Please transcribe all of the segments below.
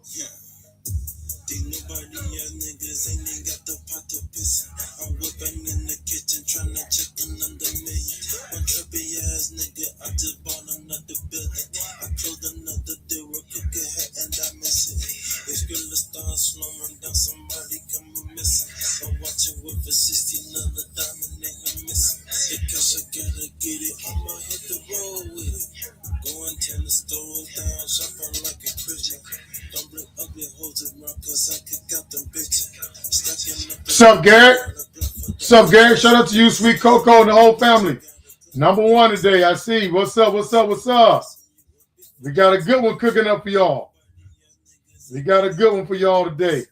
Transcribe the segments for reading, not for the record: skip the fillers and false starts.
These nobody young niggas ain't even got the pot to piss. I'm whipping in the kitchen trying to check another million. One trippy ass nigga, I just bought another building. I closed another deal with cookie hat and I miss it. If Skrilla starts slowing down, somebody coming missing. I'm watching with a 16 another diamond nigga missing. Because I gotta get it, I'ma hit the road with it. Go and turn the store down, shopping like a Christian. Don't bring ugly hoes around cause I kick out them bitches. What's up, Garrett? What's up, Garrett? Shout out to you, Sweet Coco, and the whole family. Number one today, I see. What's up, what's up, what's up? We got a good one cooking up for y'all. We got a good one for y'all today.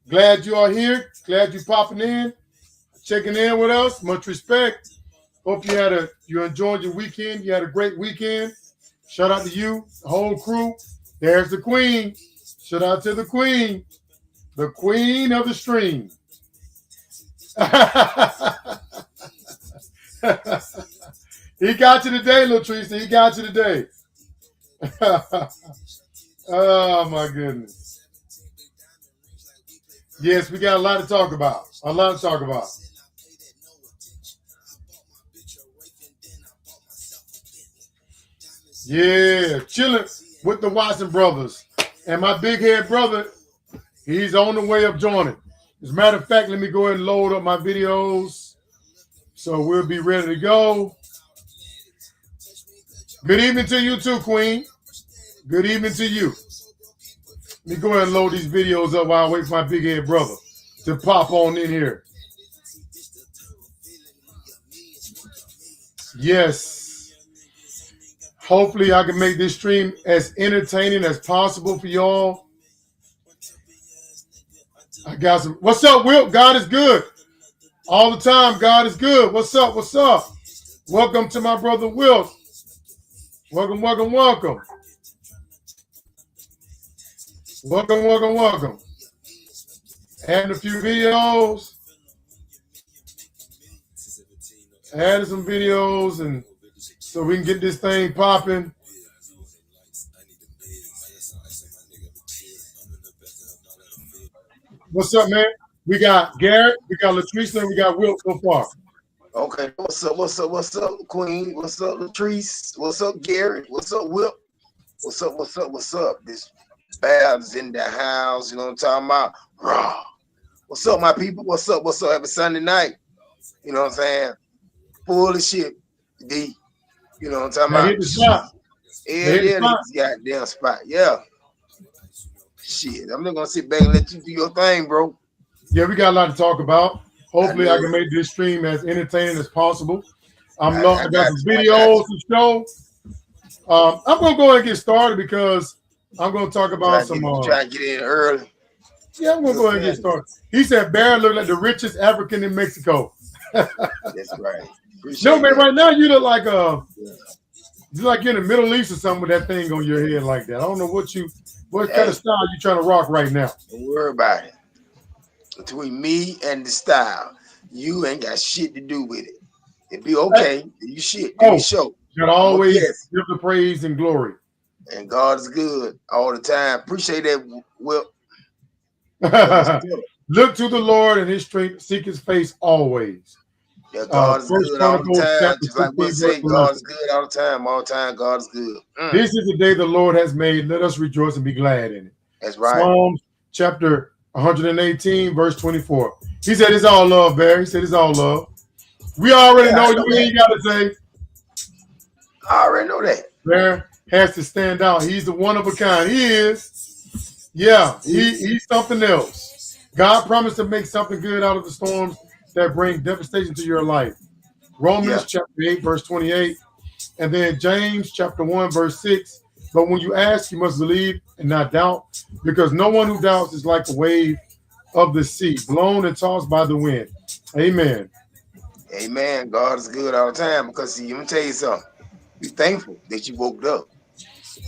Glad you are here. Glad you popping in, checking in with us. Much respect. Hope you enjoyed your weekend. You had a great weekend. Shout out to you, the whole crew. There's the queen. Shout out to the queen of the stream. He got you today, Latrice. He got you today. Oh, my goodness. Yes, we got a lot to talk about. A lot to talk about. Yeah, chilling with the Watson brothers. And my big head brother, he's on the way up joining. As a matter of fact, let me go ahead and load up my videos so we'll be ready to go. Good evening to you too, Queen. Good evening to you. Let me go ahead and load these videos up while I wait for my big head brother to pop on in here. Yes. Hopefully I can make this stream as entertaining as possible for y'all. I got some. What's up, Will? God is good. All the time, God is good. What's up? What's up? Welcome to my brother Will. Welcome, welcome, welcome. Welcome, welcome, welcome. Adding a few videos. Added some videos and so we can get this thing popping. What's up, man? We got Garrett, we got Latrice, and we got Will so far. Okay, what's up, Queen? What's up, Latrice? What's up, Garrett? What's up, Will? What's up? This Babs in the house, you know what I'm talking about? Raw. What's up, my people? What's up? Happy Sunday night. You know what I'm saying? Full of shit, D. You know what I'm talking about? Hit the spot. Yeah, goddamn spot. Yeah. Shit, I'm not gonna sit back and let you do your thing, bro. Yeah, we got a lot to talk about. Hopefully, I can make this stream as entertaining as possible. I got some videos to show. I'm gonna go ahead and get started because I'm gonna talk about some. Try to get in early. Yeah, I'm gonna go ahead and get started. He said Barron looked like the richest African in Mexico. That's right. No, man, right now you look like you're like you're in the Middle East or something with that thing on your head like that. I don't know what kind of style you trying to rock right now. Don't worry about it. Between me and the style, you ain't got shit to do with it. It be okay. You shit. You show. You gotta always give the praise and glory. And God is good all the time. Appreciate that, Will. Look to the Lord and his strength, seek his face always. Yeah, God is good all the time. Just like we say, God is good all the time. All the time, God is good. This is the day the Lord has made. Let us rejoice and be glad in it. That's right. Psalms chapter 118, verse 24. He said it's all love, Barry. He said it's all love. We already know you ain't got to say. I already know that. Barry has to stand out. He's the one of a kind. He is. Yeah, he's something else. God promised to make something good out of the storms that bring devastation to your life. Romans chapter 8, verse 28. And then James chapter 1, verse 6. But when you ask, you must believe and not doubt, because no one who doubts is like a wave of the sea, blown and tossed by the wind. Amen. Amen. God is good all the time because, see, let me tell you something. Be thankful that you woke up.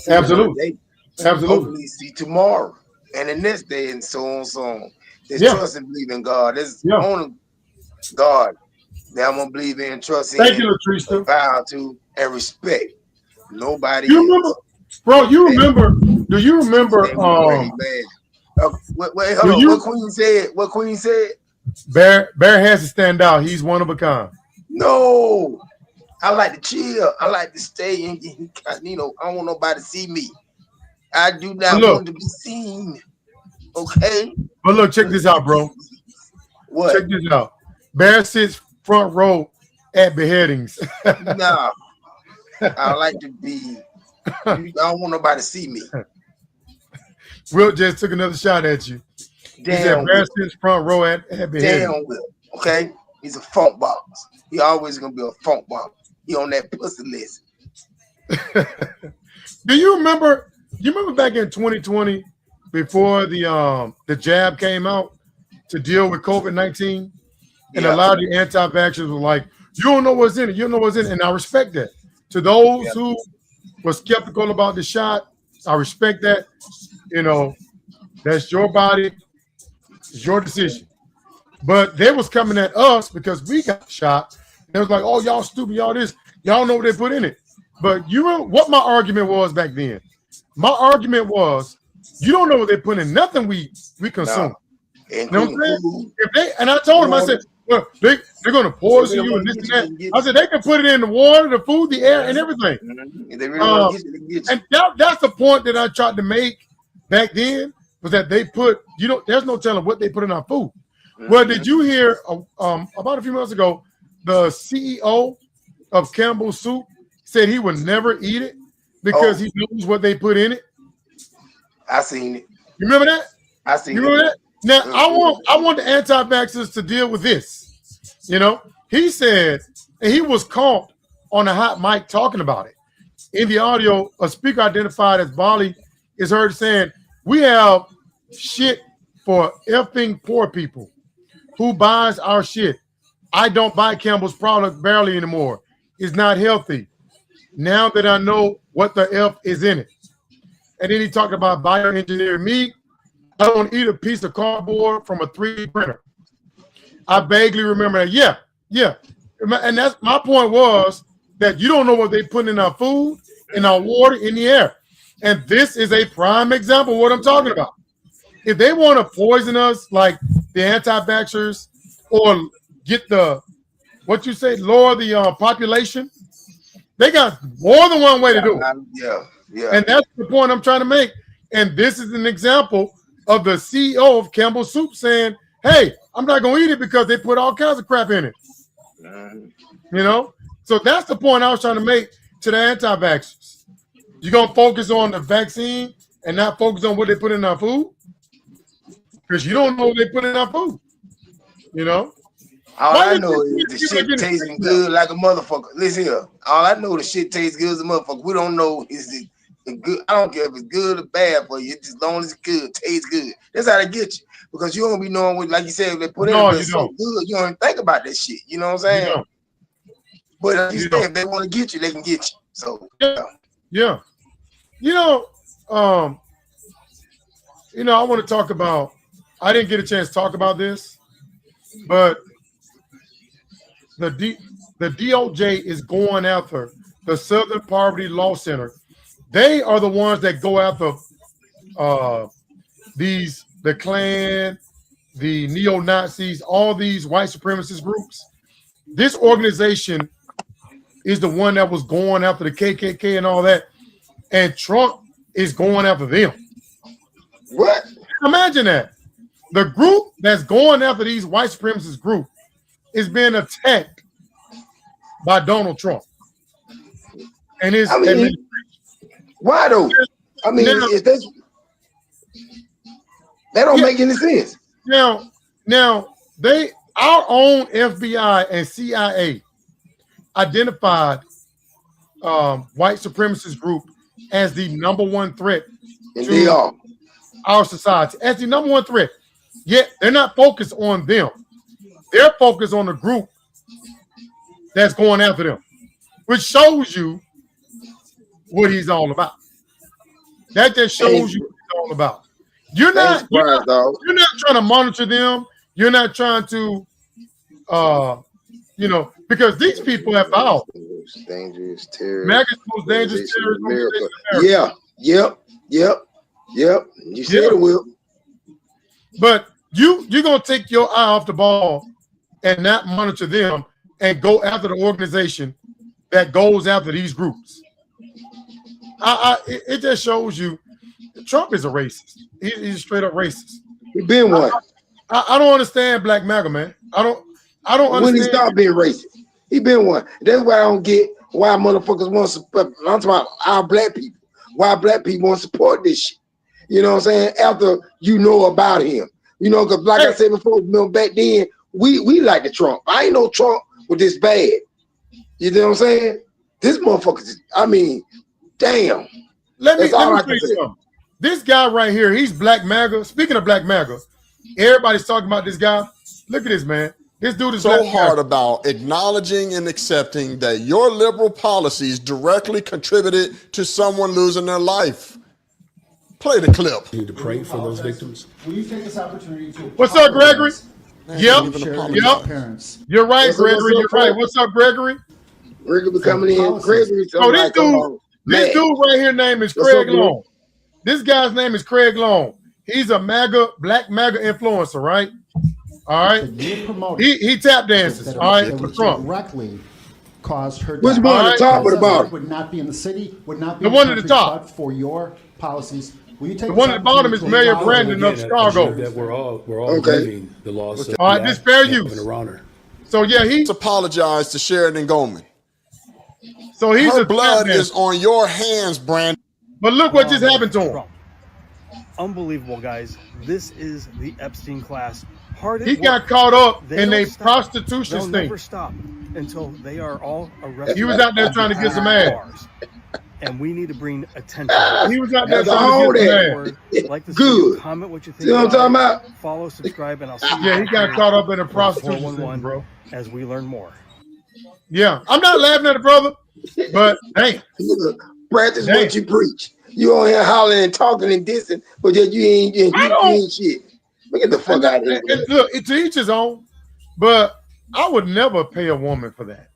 Absolutely. Absolutely. Hopefully see tomorrow and the next day and so on, so on. There's trust and believe in God. There's only God that I'm going to believe in, trust in, thank you, Latrice. bow to, and respect. Nobody you remember, bro, you remember Do you remember? Wait, hold on. What Queen said? What Queen said? Bear has to stand out. He's one of a kind. No, I like to chill. I like to stay and I don't want nobody to see me. I do not want to be seen. Okay. But look, check this out, bro. What? Check this out. Bear sits front row at beheadings. Nah, I like to be. I don't want nobody to see me. Will just took another shot at you. Damn. He said Bear sits front row at beheadings. Damn, Will. Okay, he's a funk box. He always gonna be a funk box. He on that pussy list. Do you remember? You remember back in 2020, before the jab came out to deal with COVID-19, and a lot of the anti-vaxxers were like, "You don't know what's in it. You don't know what's in it," and I respect that. To those who were skeptical about the shot, I respect that. That's your body, it's your decision. But they was coming at us because we got shot. And it was like, "Oh, y'all stupid, y'all this, y'all know what they put in it." But you know what my argument was back then? My argument was, you don't know what they put in nothing we consume. You know what I'm saying? And I told them, I said, well, they're going to poison you and this and that. I said, they can put it in the water, the food, the air, and everything. And that's the point that I tried to make back then, was that they put, there's no telling what they put in our food. Well, did you hear about a few months ago, the CEO of Campbell's Soup said he would never eat it because he knows what they put in it? I seen it. You remember that? I seen it. You remember that? Now, I want the anti-vaxxers to deal with this. He said, and he was caught on a hot mic talking about it. In the audio, a speaker identified as Bali is heard saying, "We have shit for effing poor people. Who buys our shit? I don't buy Campbell's product barely anymore. It's not healthy. Now that I know what the F is in it." And then he talked about bioengineered meat. "I don't eat a piece of cardboard from a 3D printer." I vaguely remember that. Yeah. And that's my point, was that you don't know what they put in our food, in our water, in the air. And this is a prime example of what I'm talking about. If they want to poison us like the anti-vaxxers, or get lower the population, they got more than one way to do it. Yeah. And that's the point I'm trying to make. And this is an example of the CEO of Campbell Soup saying, "Hey, I'm not going to eat it because they put all kinds of crap in it." So that's the point I was trying to make to the anti-vaxxers. You're going to focus on the vaccine and not focus on what they put in our food? Because you don't know what they put in our food. All I know is the shit tasting good like a motherfucker. Listen here. All I know, the shit tastes good as a motherfucker. We don't know is it good. I don't care if it's good or bad for you. As long as it's good, tastes good. That's how they get you. Because you don't be knowing what, like you said, if they put it so good, you don't even think about that shit. You know what I'm saying? But like you say, if they want to get you, they can get you. So yeah. I want to talk about, I didn't get a chance to talk about this, but the DOJ is going after the Southern Poverty Law Center. They are the ones that go after the Klan, the neo-Nazis, all these white supremacist groups. This organization is the one that was going after the KKK and all that, and Trump is going after them. What? Imagine that. The group that's going after these white supremacist group is being attacked by Donald Trump. And his why though? I mean, if that don't make any sense. Now, our own FBI and CIA identified white supremacist group as the number one threat to our society, as the number one threat. Yet they're not focused on them. They're focused on the group that's going after them, which shows you what he's all about. That just shows you what he's all about. You're not trying to monitor them. You're not trying to, because these people have vowed. Dangerous terror. America's most dangerous terrorist. Yeah. Yep. Yep, you said it will. But you're gonna take your eye off the ball and not monitor them and go after the organization that goes after these groups. It just shows you Trump is a racist. He's straight up racist. He been one. I don't understand Black MAGA, man. I don't understand. When he stopped being racist, he been one. That's why I don't get why motherfuckers want to support. I'm talking about our black people. Why black people want to support this shit? You know what I'm saying? After you know about him, you know, because like I said before, you know, back then we like the Trump. I ain't know Trump was this bad. You know what I'm saying? This motherfucker. I mean, damn. Let me tell you something. This guy right here, he's Black MAGA. Speaking of Black MAGA, everybody's talking about this guy. Look at this, man. This dude is so hard about acknowledging and accepting that your liberal policies directly contributed to someone losing their life. Play the clip. You need to pray for those victims. Will you take this opportunity to? What's up, Gregory? Yep. Parents. You're right, Gregory. You're right. What's up, Gregory? Gregory coming in. Gregory. Oh, this dude right here name is Craig Long. This guy's name is Craig Long. He's a Black MAGA influencer, right? All right. He tap dances, all right, for Trump. Directly caused her. Which one at the top or the bottom? Would not be in the city. Would not be the one at the top. But for your policies, will you take the one at the bottom is Mayor Brandon of Chicago. That we're all living the laws. All right, this fair use. So yeah, he's apologized to Sheridan Goldman. So he's her blood is on your hands, Brandon. But look what just happened to him. Unbelievable, guys. This is the Epstein class. He got caught up in a prostitution They'll thing. never stop until they are all arrested. He was out there trying to get some ass. And we need to bring attention. He was out there trying to get some ass. Like this Good. video, comment what you think. See what I'm talking about? Follow, subscribe, and I'll see you. Yeah, he got caught up in a prostitution thing, bro. As we learn more. Yeah, I'm not laughing at the brother, but hey, practice what you preach. You on here hollering and talking and dissing, but yet you ain't shit. Get the fuck out of here. Look, to each his own, but I would never pay a woman for that.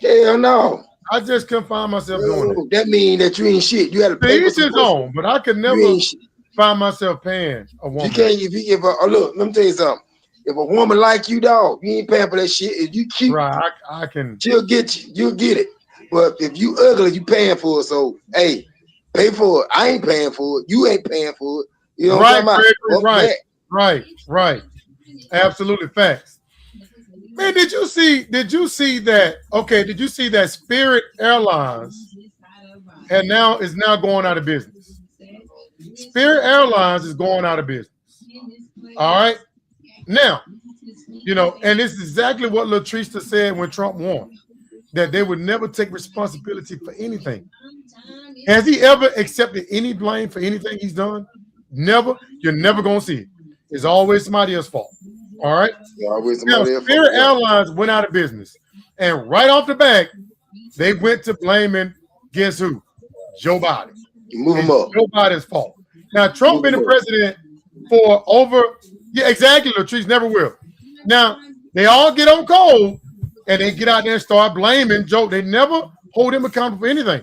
Hell no. I just couldn't find myself doing it. That means that you ain't shit. You had to pay. To each his own, but I could never find myself paying a woman. You can't. Look, let me tell you something. If a woman like you, dog, you ain't paying for that shit. If you cute, right, I can. She'll get you. You'll get it. But if you ugly, you paying for it. So hey, pay for it. I ain't paying for it. You ain't paying for it. You know what I'm talking about? Right. Absolutely facts. Man, did you see that? Okay, did you see that Spirit Airlines is now going out of business? Spirit Airlines is going out of business. All right. Now, you know, and it's exactly what Latrista said when Trump won, that they would never take responsibility for anything. Has he ever accepted any blame for anything he's done? Never. You're never going to see it. It's always somebody else's fault. All right? Now, Spirit Airlines went out of business. And right off the bat, they went to blaming, guess who? Joe Biden. Move him up. Joe Biden's fault. Now, Trump been the president for over, yeah, exactly, Latrice, never will. Now, they all get on cold and they get out there and start blaming Joe. They never hold him accountable for anything.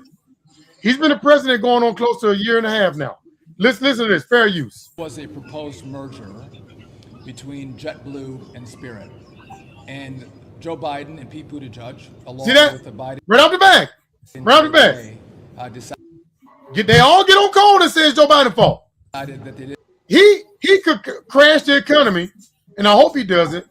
He's been the president going on close to a year and a half now. Listen to this, fair use. Was a proposed merger between JetBlue and Spirit. And Joe Biden and Pete Buttigieg, along with the Biden... Right off the back. Right off the back. They all get on cold and say it's Joe Biden's fault. That they did. He could crash the economy, and I hope he doesn't.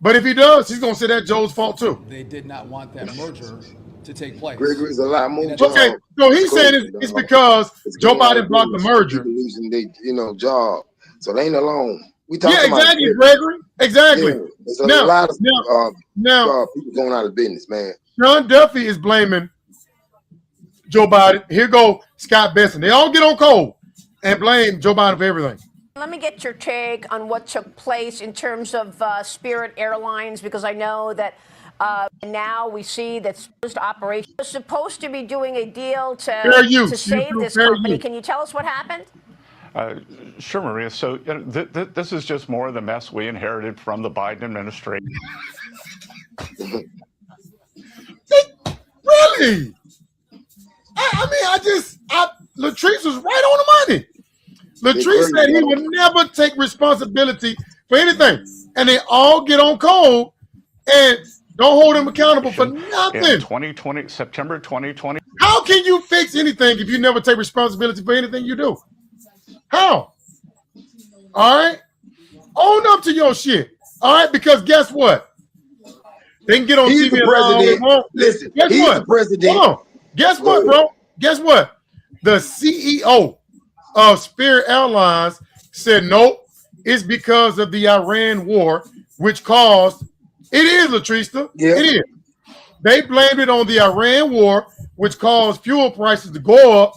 But if he does, he's going to say that's Joe's fault too. They did not want that merger to take place. Gregory's a lot more. Okay, so he's saying it's because Joe Biden blocked the merger. Losing their, job, so they ain't alone. We talking exactly, about Gregory. Exactly. Yeah, there's a lot of people going out of business, man. Sean Duffy is blaming Joe Biden. Here go Scott Besson. They all get on cold and blame Joe Biden for everything. Let me get your take on what took place in terms of Spirit Airlines, because I know that now we see that Spirit Operation was supposed to be doing a deal to save this company. Can you tell us what happened? Sure, Maria. So this is just more of the mess we inherited from the Biden administration. Really? Latrice was right on the money. Latrice said he would never take responsibility for anything. And they all get on code and don't hold him accountable for nothing. In 2020, September 2020. How can you fix anything if you never take responsibility for anything you do? How? All right? Own up to your shit. All right? Because guess what? They can get on He's TV the president. Listen, guess he's what? the president. Hold on. Guess what, bro? Guess what? The CEO of Spirit Airlines said, nope, it's because of the Iran war, which caused, it is, Latrice, it is. They blamed it on the Iran war, which caused fuel prices to go up.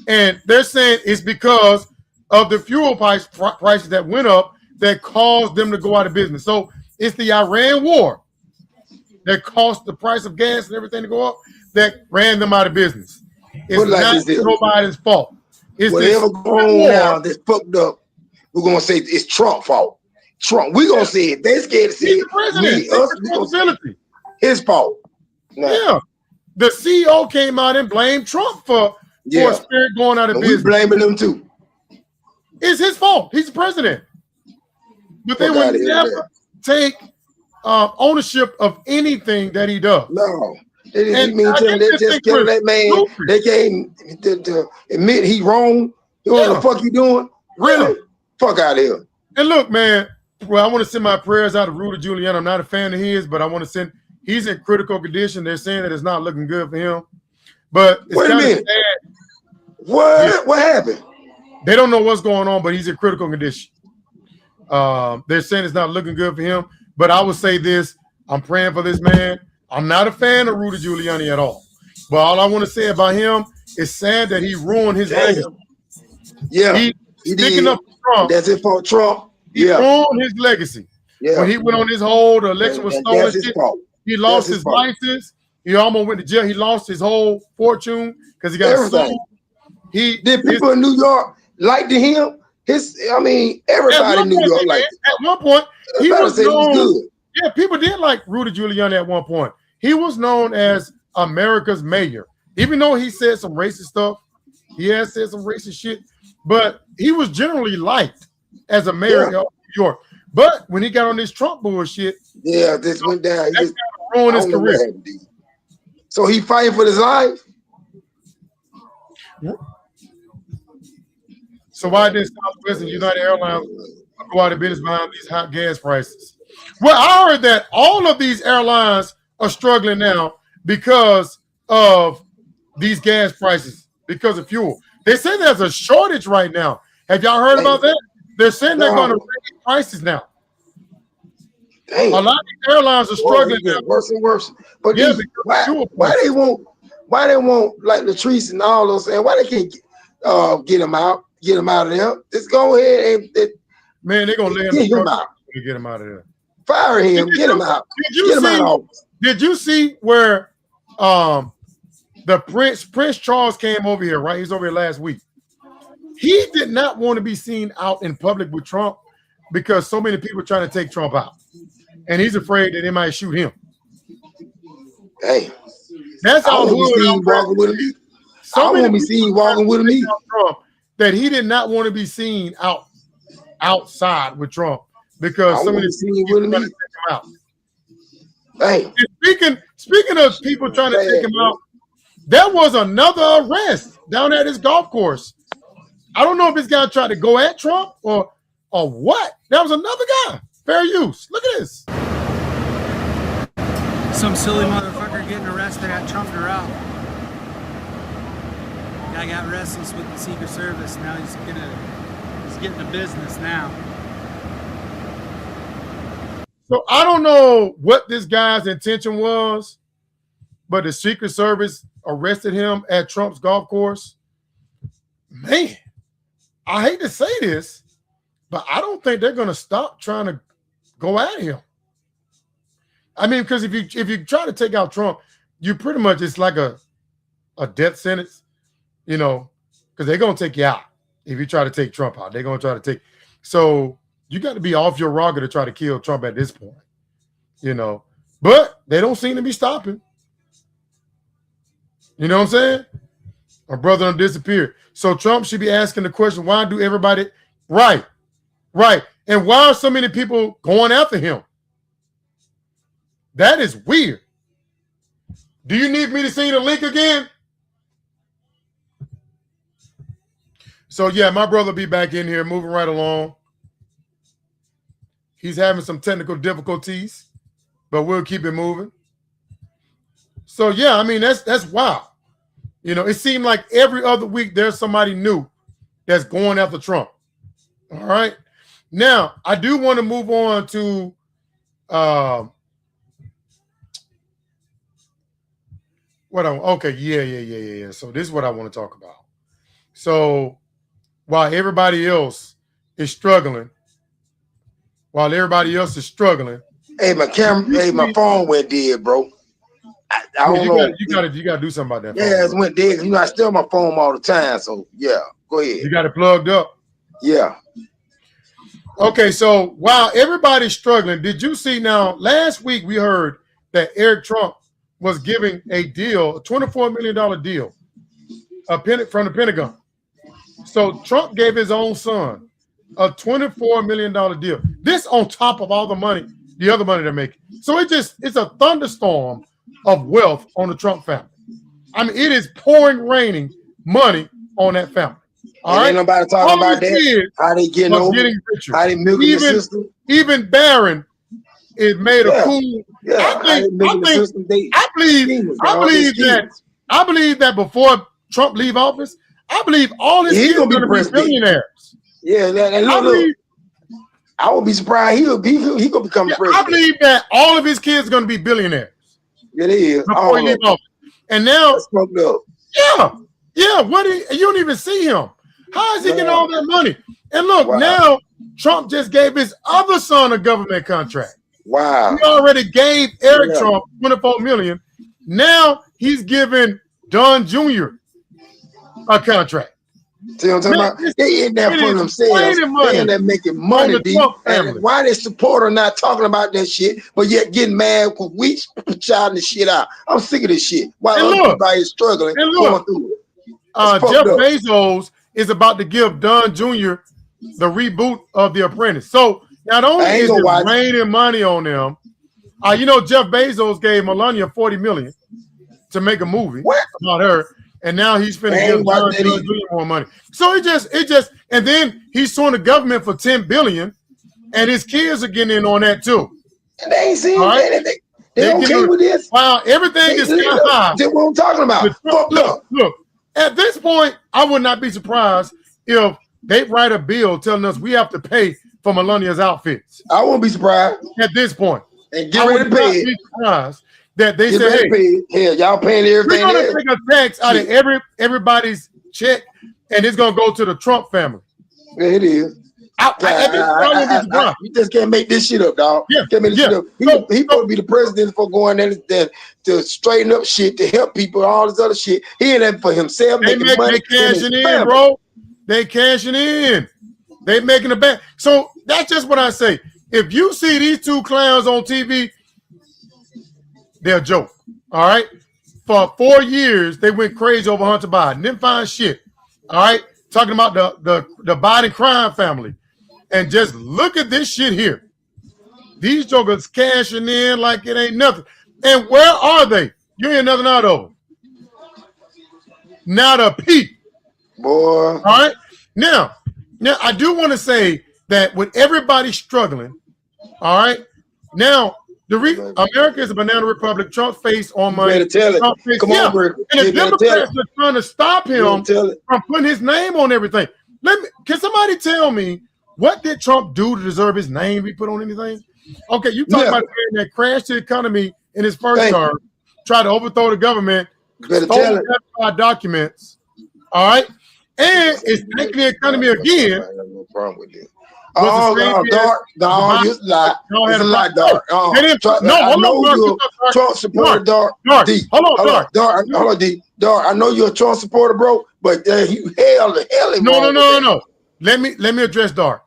And they're saying it's because of the fuel prices that went up that caused them to go out of business. So it's the Iran war that caused the price of gas and everything to go up that ran them out of business. It's not nobody's fault. It's whatever going on now that's fucked up, we're going to say it's Trump's fault. Trump, we're going to say it. They're scared to say He's the president. His fault. No. Yeah. The CEO came out and blamed Trump for Spirit going out of business. We blaming them too. It's his fault. He's the president. But they would never take ownership of anything that he does. No. They didn't mean to. They just killed that man. They gave to admit he wrong. What the fuck you doing? Really? Fuck out of here. And look, man, well, I want to send my prayers out to Rudy Giuliani. I'm not a fan of his, but I want to send, he's in critical condition. They're saying that it's not looking good for him. But it's wait a minute. Sad. What happened? They don't know what's going on, but he's in critical condition. They're saying it's not looking good for him. But I would say this, I'm praying for this man. I'm not a fan of Rudy Giuliani at all. But all I want to say about him is sad that he ruined his legacy. Yeah. He sticking up for Trump. That's it for Trump. He ruined his legacy. Yeah. When he went on his whole, the election was stolen. He lost his license. He almost went to jail. He lost his whole fortune because he got sued. Did people in New York like to him? Everybody in New York liked him. At one point, he was known. Good. Yeah, people did like Rudy Giuliani at one point. He was known as America's mayor. Even though he said some racist stuff, he has said some racist shit, but he was generally liked as a mayor of New York. But when he got on this Trump bullshit, this went down. That ruined his career. So he fighting for his life? So why did Southwest and United Airlines go out of business behind these hot gas prices? Well, I heard that all of these airlines are struggling now because of these gas prices, because of fuel. They say there's a shortage right now. Have y'all heard about that? They're saying they're going to raise prices now. A lot of these airlines are struggling now. Worse and worse. But why they won't like Latrice and all those saying why they can't get them out of there? Just go ahead and man, they're gonna get him out. Get him out of there. Fire him. Get him out. Get him out. Did you see where the Prince Charles came over here? Right, he's over here last week. He did not want to be seen out in public with Trump because so many people are trying to take Trump out, and he's afraid that they might shoot him. Hey, that's how walking with him. I want to be seen walking with him. Trump, that he did not want to be seen outside with Trump because so many people trying to take him out. Hey, speaking of people trying to take him out, there was another arrest down at this golf course. I don't know if this guy tried to go at Trump or what. That was another guy. Fair use. Look at this. Some silly motherfucker getting arrested at Trump route. Guy got restless with the Secret Service. Now he's getting to business now. So I don't know what this guy's intention was, but the Secret Service arrested him at Trump's golf course. Man, I hate to say this, but I don't think they're going to stop trying to go at him. I mean, because if you try to take out Trump, you pretty much, it's like a death sentence, because they're going to take you out. If you try to take Trump out, they're going to try to take. So you got to be off your rocker to try to kill Trump at this point, But they don't seem to be stopping. You know what I'm saying? My brother done disappeared. So Trump should be asking the question, why do everybody right? And why are so many people going after him? That is weird. Do you need me to send you the link again? So yeah, my brother be back in here moving right along. He's having some technical difficulties, but we'll keep it moving. So yeah, I mean, that's wild. You know, it seemed like every other week there's somebody new that's going after Trump. All right. Now, I do want to move on to yeah. So this is what I want to talk about. So while everybody else is struggling, hey, my camera, hey, my phone went dead, bro. I don't know. You gotta do something about that. Yeah, it went dead. You know, I still on my phone all the time. So yeah, go ahead. You got it plugged up. Yeah. Okay, so while everybody's struggling, did you see now? Last week we heard that Eric Trump was giving a deal, a $24 million deal, from the Pentagon. So Trump gave his own son a $24 million deal. This on top of all the money, the other money they're making. So it's a thunderstorm of wealth on the Trump family. I mean, it is raining money on that family. All right, ain't nobody talking about that. How they getting over? Richer. How they milking the system? Even Barron is made a cool. Yeah, I believe that before Trump leave office, I believe all his kids are going to be billionaires. Yeah, I would be surprised he could become president. I believe that all of his kids are going to be billionaires. It is. Before he leave office. And now, you don't even see him. How is he getting all that money? And look, now Trump just gave his other son a government contract. Wow. He already gave Eric Trump $24 million. Now he's giving Don Jr. a contract. See what I'm talking about? They in there for themselves. They in there making money. And why they support not talking about that shit, but yet getting mad because we shouting the shit out. I'm sick of this shit. Why everybody is struggling going through it? Jeff Bezos is about to give Don Jr. the reboot of The Apprentice. So not only is it raining money on them, you know, Jeff Bezos gave Melania $40 million to make a movie about her, and now he's finna give Don Jr. more money. So it just, and then he's suing the government for $10 billion, and his kids are getting in on that too. And they ain't seen anything. They okay with this? Wow, everything is kind of high. That's what I'm talking about. Look. At this point, I would not be surprised if they write a bill telling us we have to pay for Melania's outfits. I won't be surprised at this point. And get ready to pay it. Be surprised that they say, "Hey, y'all paying everything." We're going to take a tax out of everybody's check, and it's going to go to the Trump family. Yeah, it is. You just can't make this shit up, dog. Yeah, can't make this shit up. He supposed to be the president for going there to straighten up shit, to help people, all this other shit. He ain't that for himself. They cashing in, bro. They cashing in. They making a bet. So that's just what I say. If you see these two clowns on TV, they're a joke. All right. For 4 years, they went crazy over Hunter Biden. Didn't find shit. All right. Talking about the Biden crime family. And just look at this shit here. These jokers cashing in like it ain't nothing. And where are they? You ain't nothing out of them. Not a peep. Boy. All right. Now, I do want to say that with everybody struggling, all right, now America is a banana republic. Trump face on money. You tell it. Come on, bro. And the Democrats are trying to stop him from putting his name on everything. Can somebody tell me what did Trump do to deserve his name to be put on anything? Okay, you talk about that crashed the economy in his first term, tried to overthrow the government, stole documents, all right, and it's tanking the economy again. No problem with it. Dark. It's a lie, Dark. I know you're a Trump supporter, Dark. Hold on, D. Dark. I know you're a Trump supporter, bro, but you hell. No. Let me address Dark.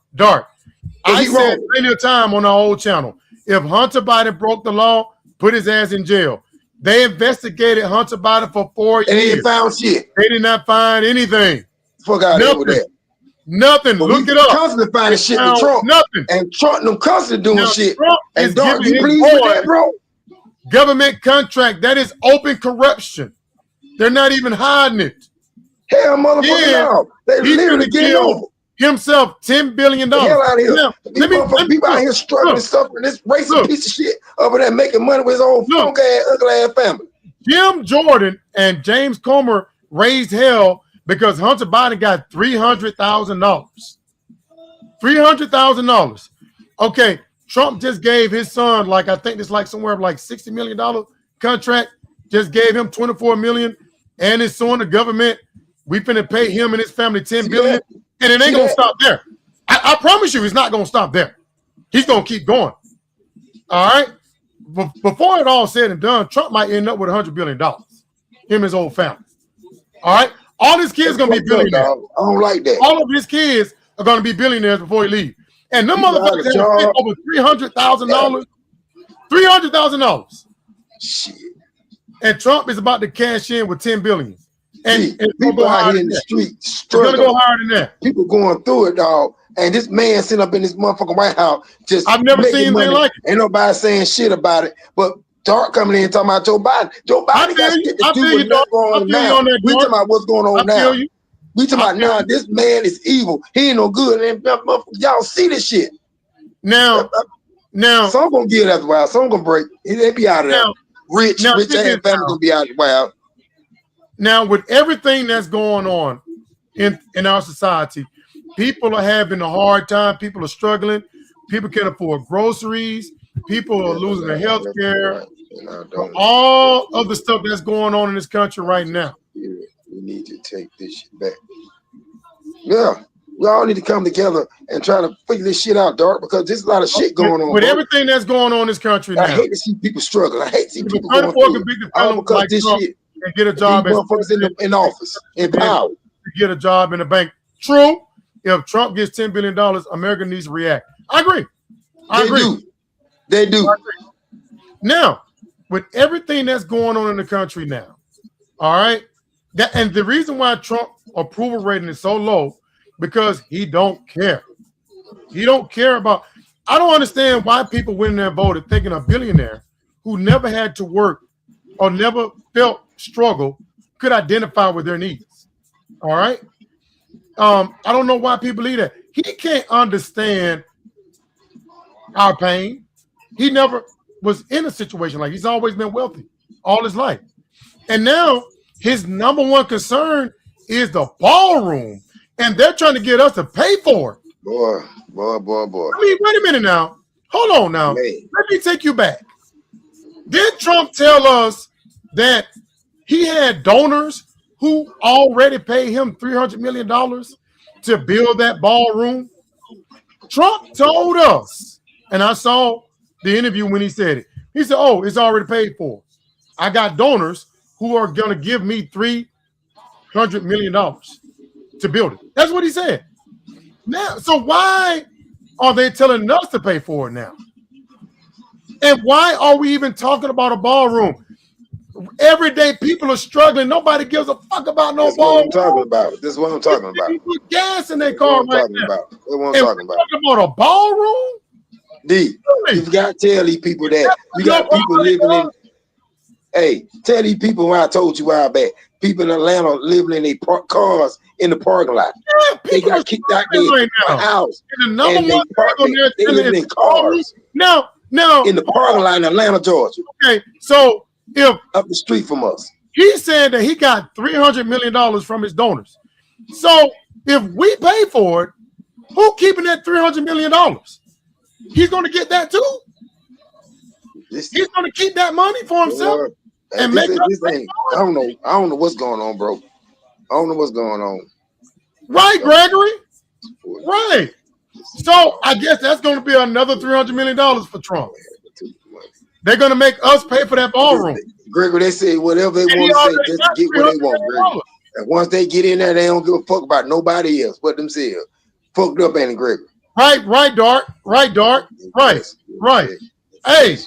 I said plenty of time on our old channel. If Hunter Biden broke the law, put his ass in jail. They investigated Hunter Biden for 4 And they years. ain't found shit. They did not find anything. Fuck out of here with that. Nothing. But Look we it up. constantly finding They shit with found Trump. nothing. And Trump them constantly doing Now, shit. Trump is And Dark, giving you his pleased with boy that, bro? government contract. That is open corruption. They're not even hiding it. Hell, motherfucker, no. They he's literally gonna getting give over. himself $10 billion. The hell out of here. Now, These motherfucking people out here struggling, suffering, this racist piece of shit over there making money with his old funk ass, ugly ass family. Jim Jordan and James Comer raised hell because Hunter Biden got $300,000. $300,000. Okay, Trump just gave his son, like I think it's like somewhere like $60 million contract. Just gave him $24 million, and it's suing the government. We finna pay him and his family $10 billion, and it ain't gonna stop there. I promise you, it's not gonna stop there. He's gonna keep going. All right. Before it all said and done, Trump might end up with $100 billion. Him and his whole family. All right. All his kids gonna be billionaires. I don't like that. All of his kids are gonna be billionaires before he leaves. And them motherfuckers have spent over $300,000. $300,000. Shit. And Trump is about to cash in with $10 billion. And people out here in the street struggling. It's gonna go higher than that. People going through it, dog. And this man sitting up in this motherfucking White House just I've never making seen money. anything like it. Ain't nobody saying shit about it. But Dark coming in and talking about Joe Biden. Joe Biden got shit to do with what's going on now. We talking about what's going on now. We talking about now. This man is evil. He ain't no good. And y'all see this shit. Now, some gonna get it after a while. Some gonna break. They be out of there. Rich ass family gonna be out of while. Now, with everything that's going on in our society, people are having a hard time. People are struggling. People can't afford groceries. People are losing their health care. All of the stuff that's going on in this country right now. We need to take this shit back. Yeah, we all need to come together and try to figure this shit out, Dark, because there's a lot of shit going on. With everything that's going on in this country now. I hate to see people struggle. I hate to see people going convicted felon like this Trump shit. and get a job These motherfuckers in office, in power. To get a job in the bank. True. If Trump gets $10 billion, America needs to react. I agree. I agree. They do. Now, with everything that's going on in the country now, all right, and the reason why Trump approval rating is so low, because he don't care. He don't care about. I don't understand why people went in there and voted thinking a billionaire who never had to work or never felt struggle could identify with their needs. All right. I don't know why people believe that. He can't understand our pain. He never was in a situation like he's always been wealthy all his life. And now his number one concern is the ballroom. And they're trying to get us to pay for it. Boy. I mean, wait a minute now. Hold on now. Man. Let me take you back. Did Trump tell us that he had donors who already paid him $300 million to build that ballroom? Trump told us, and I saw the interview when he said it. He said, oh, it's already paid for. I got donors who are going to give me $300 million to build it. That's what he said. Now, so why are they telling us to pay for it now? And why are we even talking about a ballroom? Everyday people are struggling. Nobody gives a fuck about no ballroom. This is what I'm talking about. People put gas in their car right now. That's what I'm talking about. Talking about a ballroom? You've got to tell these people that. You got people living in. Hey, tell these people when I told you a while back. People in Atlanta living in their cars in the parking lot. Yeah, they got kicked out their house. And the number one they live in cars. Now, in the parking lot in Atlanta, Georgia. Okay, so if up the street from us, he said that he got $300 million from his donors. So if we pay for it, who keeping that $300 million? He's going to get that too. He's going to keep that money for himself and make this thing. I don't know what's going on, bro. I don't know what's going on. Right, Gregory. Right. So I guess that's going to be another $300 million for Trump. They're going to make us pay for that ballroom. Gregory, they say whatever they want to say just to get what they want, Gregory. And once they get in there, they don't give a fuck about nobody else but themselves. Fucked up, ain't it, Gregory? Right, Dark. Right. Hey,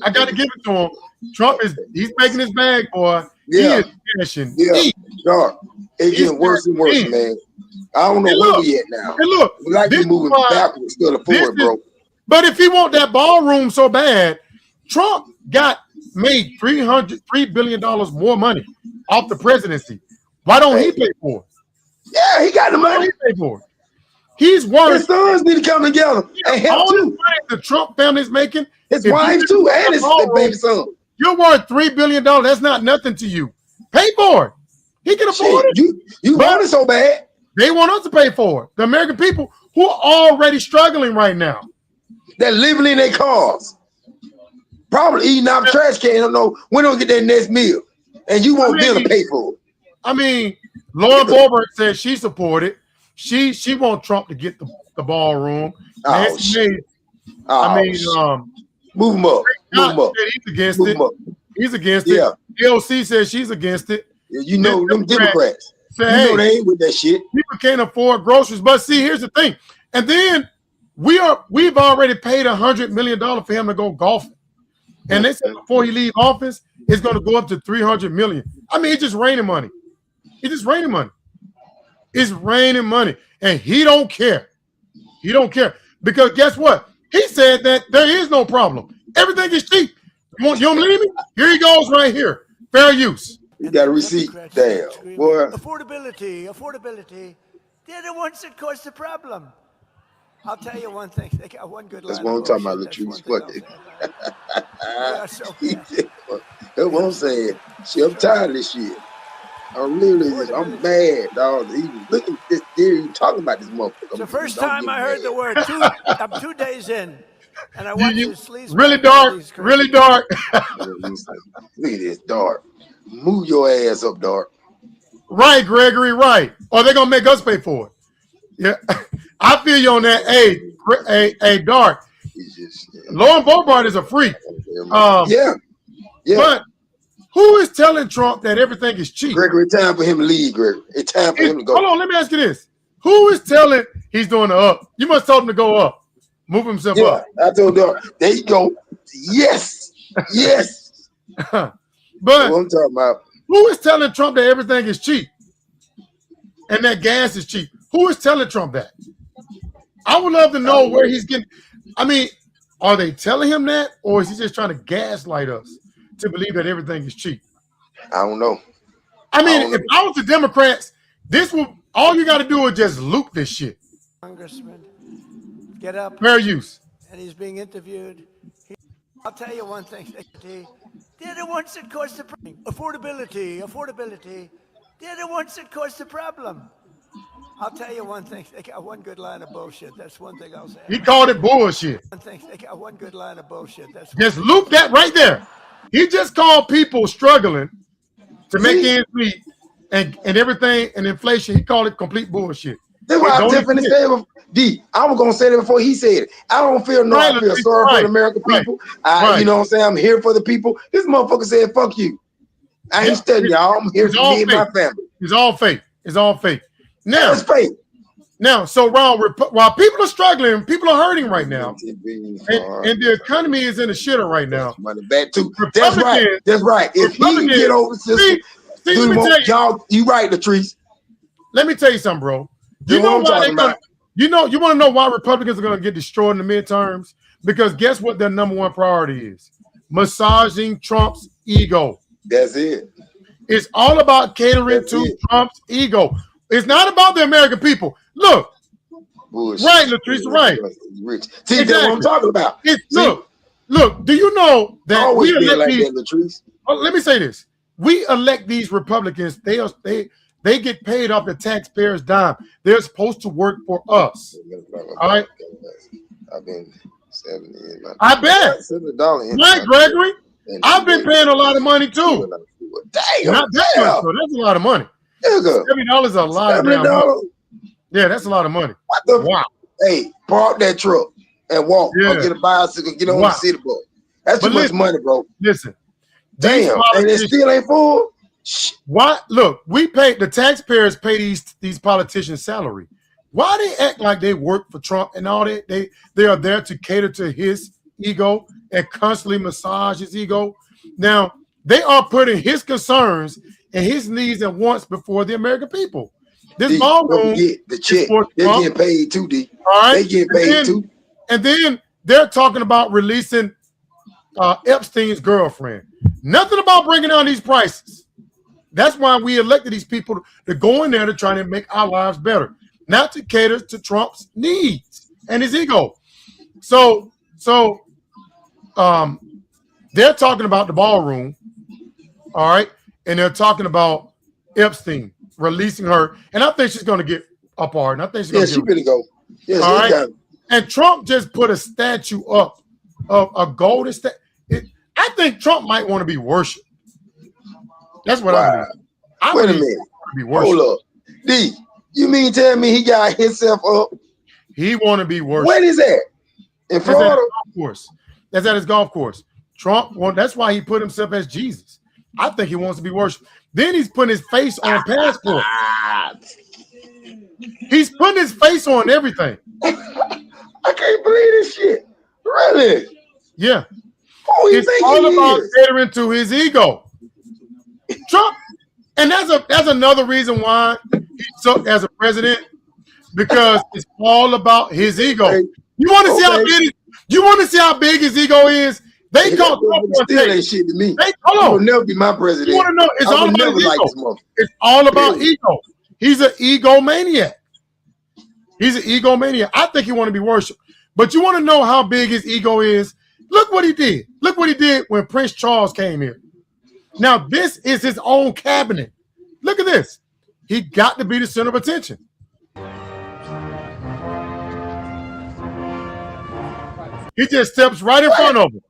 I got to give it to him. Trump he's making his bag, boy. Yeah. He is cashing. Yeah, dog. It's getting worse and worse, man. I don't know where we at now. And look, we like to moving backwards instead of forward, bro. But if he want that ballroom so bad, Trump made $3 billion more money off the presidency. Why don't he pay for it? Yeah, he got the money. He pay for it. He's worth. His sons need to come together and help all too. the money the Trump family's making. His wife too, and his baby son. You're worth $3 billion. That's not nothing to you. Pay for it. He can afford it. You want it so bad. They want us to pay for it. The American people who are already struggling right now. They're living in their cars. Probably eating out the trash can. Don't know when they'll get their next meal. And you want them to pay for it. I mean, Lauren Boebert said she supported. She want Trump to get the ballroom. Oh, shit. Move him up. Move him up. He's against it. He's against it. DOC says she's against it. Yeah, you know them Democrats. Say, you know they ain't with that shit. People can't afford groceries. But see, here's the thing. And then we've already paid $100 million for him to go golfing. And they said before he leave office, it's going to go up to $300 million. I mean, it's just raining money. It's just raining money. It's raining money. And he don't care. He don't care. Because guess what? He said that there is no problem. Everything is cheap. You don't believe me? Here he goes right here. Fair use. You got a receipt. Damn, boy. Affordability. They're the ones that cause the problem. I'll tell you one thing. They got one good line. That's what I'm talking about, Latrice. Fuck it. That's what I'm saying. Shit, I'm tired of this shit. I'm mad, dog. Look at this dude talking about this motherfucker. It's the first time I heard the word. I'm 2 days in, and I want you to sleep. Really dark. Really dark. Look at this, dark. Move your ass up, dark. Right, Gregory, right. Or they're going to make us pay for it. Yeah. I feel you on that. Hey, Dark. Lauren Boebert is a freak. Yeah. But who is telling Trump that everything is cheap? Gregory, it's time for him to leave, Gregory. It's time for him to go. Hold on, let me ask you this. Who is telling he's doing the up? You must tell him to go up. Move himself up. I told him, there you go. Yes. Yes. But what I'm talking about. Who is telling Trump that everything is cheap? And that gas is cheap? Who is telling Trump that? I would love to know where he's getting. I mean, are they telling him that, or is he just trying to gaslight us to believe that everything is cheap? I don't know. I mean, if I was the Democrats, all you got to do is just loop this shit. Congressman, get up. Fair use. And he's being interviewed. I'll tell you one thing. They're the ones that cause the problem. Affordability. They're the ones that cause the problem. I'll tell you one thing. They got one good line of bullshit. That's one thing I'll say. He called it bullshit. One thing. They got one good line of bullshit. That's just loop that right there. He just called people struggling to make ends meet and everything and inflation. He called it complete bullshit. That's why I'm different in favor of D. I was gonna say that before he said it. I don't feel I feel sorry for the American people. You know what I'm saying? I'm here for the people. This motherfucker said, fuck you. I ain't studying y'all. I'm here for me and my family. It's all fake. It's all fake. Now it's fake. Now, so while people are struggling, people are hurting right now, and the economy is in the shitter right now. Money back too. That's right. That's right. If he can get over the system, y'all, you right, Latrice. Let me tell you something, bro. You know why they're gonna, you want to know why Republicans are going to get destroyed in the midterms? Because guess what their number one priority is? Massaging Trump's ego. That's it. It's all about catering to Trump's ego. It's not about the American people. Look, bullshit. Right, Latrice, right. Rich. See, that's what I'm talking about. Look, do you know that we elect like these, that, Latrice? let me say this. We elect these Republicans. They get paid off the taxpayers' dime. They're supposed to work for us. All right? I've been 70 years. I bet. $70. Right, Gregory? I've been paying a lot of money too. Damn. Not that much, so that's a lot of money. $70 is a lot of money. Yeah, that's a lot of money. What the? Wow. Hey, park that truck and walk. Or get a bicycle, get on the city boy. That's too much money, bro. Listen. Damn. And it still ain't full? Why? Look, the taxpayers pay these politicians' salary. Why they act like they work for Trump and all that? They are there to cater to his ego and constantly massage his ego. Now, they are putting his concerns and his needs and wants before the American people. This ballroom, the check, they're getting paid too, D. All right, they get paid too. And then they're talking about releasing Epstein's girlfriend. Nothing about bringing down these prices. That's why we elected these people to go in there to try to make our lives better, not to cater to Trump's needs and his ego. So they're talking about the ballroom, all right, and they're talking about Epstein releasing her, and I think she's going to get a pardon. I think she's going to really go. Yes, all right. And Trump just put a statue up of a golden statue. I think Trump might want to be worshipped. That's what I believe. Wait a minute. Hold up. D, you mean tell me he got himself up? He want to be worshipped. Where is that? In Florida? That's at his golf course. That's at his golf course. Trump, that's why he put himself as Jesus. I think he wants to be worshipped. Then he's putting his face on passport. He's putting his face on everything. I can't believe this shit. Really? Yeah. Oh, it's all about catering to his ego. Trump, and that's another reason why he sucked as a president, because it's all about his ego. You want to see how big? You want to see how big his ego is? They call Trump steal that shit to me. Hold on. He will never be my president. You want to know? It's all about his ego. It's all about ego. He's an egomaniac. He's an egomaniac. I think he want to be worshipped. But you want to know how big his ego is? Look what he did. Look what he did when Prince Charles came here. Now, this is his own cabinet. Look at this. He got to be the center of attention. He just steps right in front of him.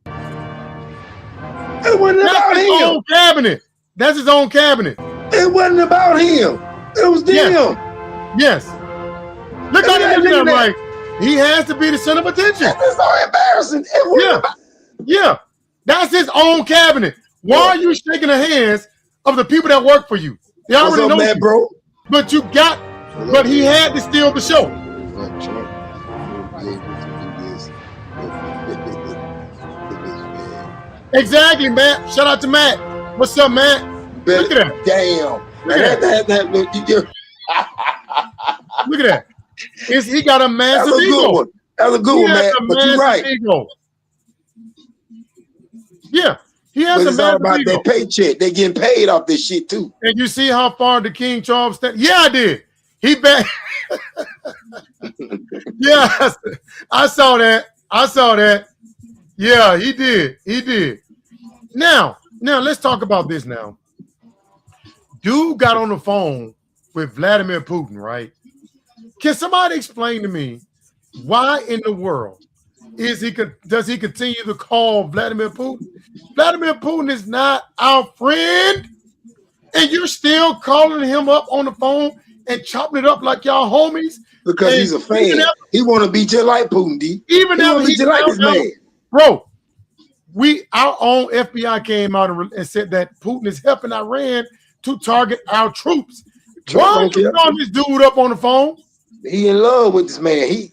It wasn't about him. That's his own cabinet. That's his own cabinet. It wasn't about him. It was them. Yes. Look how they look at him like he has to be the center of attention. That's so embarrassing. Yeah. That's his own cabinet. Why are you shaking the hands of the people that work for you? They already know you. Bro? But he had to steal the show. Exactly, Matt. Shout out to Matt. What's up, Matt? Look at that. Damn. Look at that. He got a massive That's a ego. good one. That's a good one, man. But you're right. Ego. Yeah. He has but a it's all massive about ego. their paycheck. They getting paid off this shit too. And you see how far the King Charles stand? Yeah, I did. He back. Yeah, I saw that. Yeah, he did. Now, let's talk about this now. Dude got on the phone with Vladimir Putin, right? Can somebody explain to me why in the world does he continue to call Vladimir Putin? Vladimir Putin is not our friend, and you're still calling him up on the phone and chopping it up like y'all homies. Because he's a fan. He want to be just like Putin, D. Even he want to be just like this man. Bro, our own FBI came out and said that Putin is helping Iran to target our troops. Why are you calling this dude up on the phone? He in love with this man. He's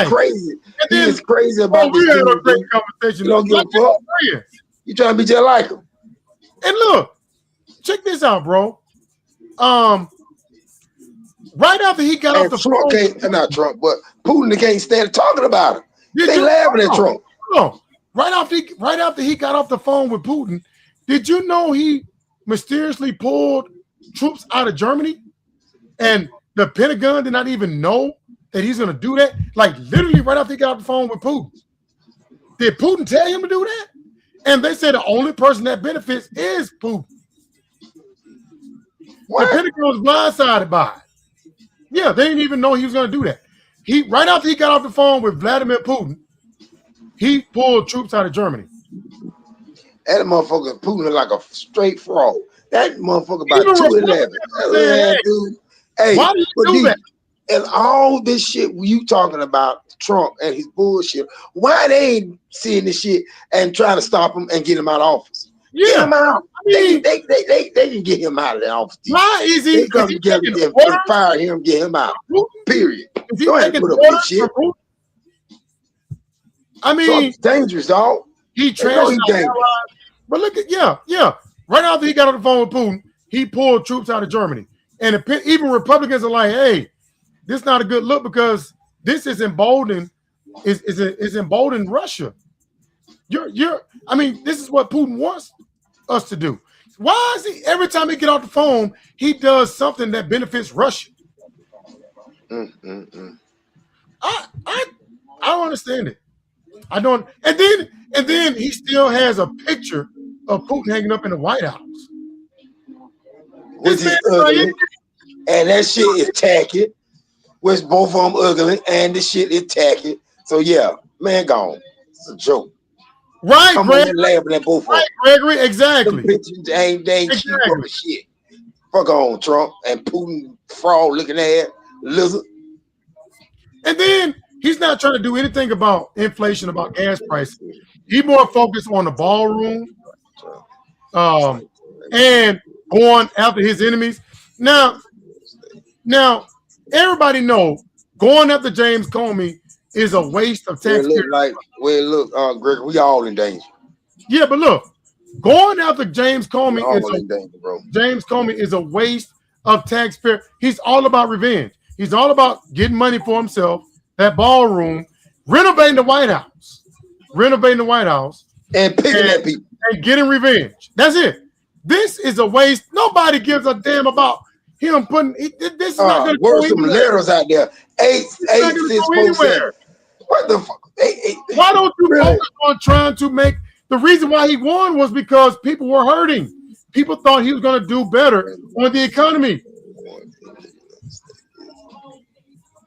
crazy. He is crazy about this. We had a great conversation. You don't give a fuck. You trying to be just like him. And look, check this out, bro. Right after he got off the phone, not Trump, but Putin can't stand talking about him. They laughing at Trump. No, right after he got off the phone with Putin, did you know he mysteriously pulled troops out of Germany, and the Pentagon did not even know that he's going to do that? Like literally right after he got off the phone with Putin. Did Putin tell him to do that? And they said the only person that benefits is Putin. What? The Pentagon was blindsided by it. Yeah, they didn't even know he was going to do that. Right after he got off the phone with Vladimir Putin, he pulled troops out of Germany. That motherfucker Putin is like a straight fraud. That motherfucker about 211. Dude. Hey, why do you do that? And all this shit you talking about Trump and his bullshit, why they ain't seeing this shit and trying to stop him and get him out of office? Yeah. Get him out. They can get him out of the office. Why is he? They come together and fire him, get him out. Period. Is he Go ahead and put up this shit. I mean, Trump's dangerous, dog. He trashed out. But look at yeah. Right after he got on the phone with Putin, he pulled troops out of Germany. And even Republicans are like, hey, this is not a good look because this is emboldened Russia. I mean, this is what Putin wants us to do. Why is he every time he get off the phone, he does something that benefits Russia? I don't understand it. I don't. And then he still has a picture of Putin hanging up in the White House. Which is ugly. And that shit is tacky. Which both of them ugly and the shit is tacky. So yeah, man gone. It's a joke. Right, Gregory. Laughing at both of them. Gregory, exactly. They ain't cheap on the shit. Fuck on Trump and Putin fraud looking at lizard. And then he's not trying to do anything about inflation, about gas prices. He's more focused on the ballroom and going after his enemies. Now, everybody knows going after James Comey is a waste of taxpayers. Gregory, we all in danger. Yeah, but look, going after James Comey James Comey is a waste of taxpayer. He's all about revenge. He's all about getting money for himself, that ballroom, renovating the White House, and picking at people and getting revenge. That's it. This is a waste. Nobody gives a damn about him putting this is not going to go some letters out there. 88647. What the fuck? Why don't you focus on trying to make the reason why he won was because people were hurting. People thought he was going to do better on the economy.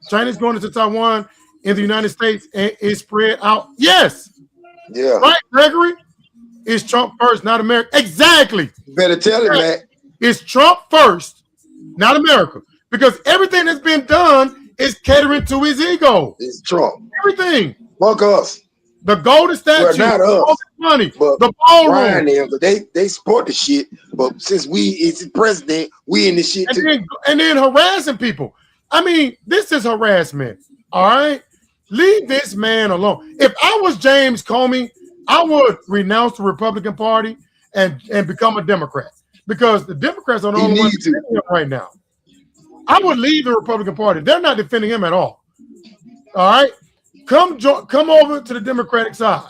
China's going into Taiwan in the United States and is spread out. Yes. Yeah. Right, Gregory? Is Trump first, not America? Exactly. Better tell him that. It's Trump first, not America. Because everything that's been done is catering to his ego. It's Trump. Everything. Fuck us. The golden statue, not us. Money, but the ballroom. Ryan, they support the shit. But since it's the president, we in the shit too. And then harassing people. I mean, this is harassment. All right? Leave this man alone. If I was James Comey, I would renounce the Republican Party and become a Democrat. Because the Democrats are the only ones defending him right now. I would leave the Republican Party. They're not defending him at all. All right? Come over to the Democratic side.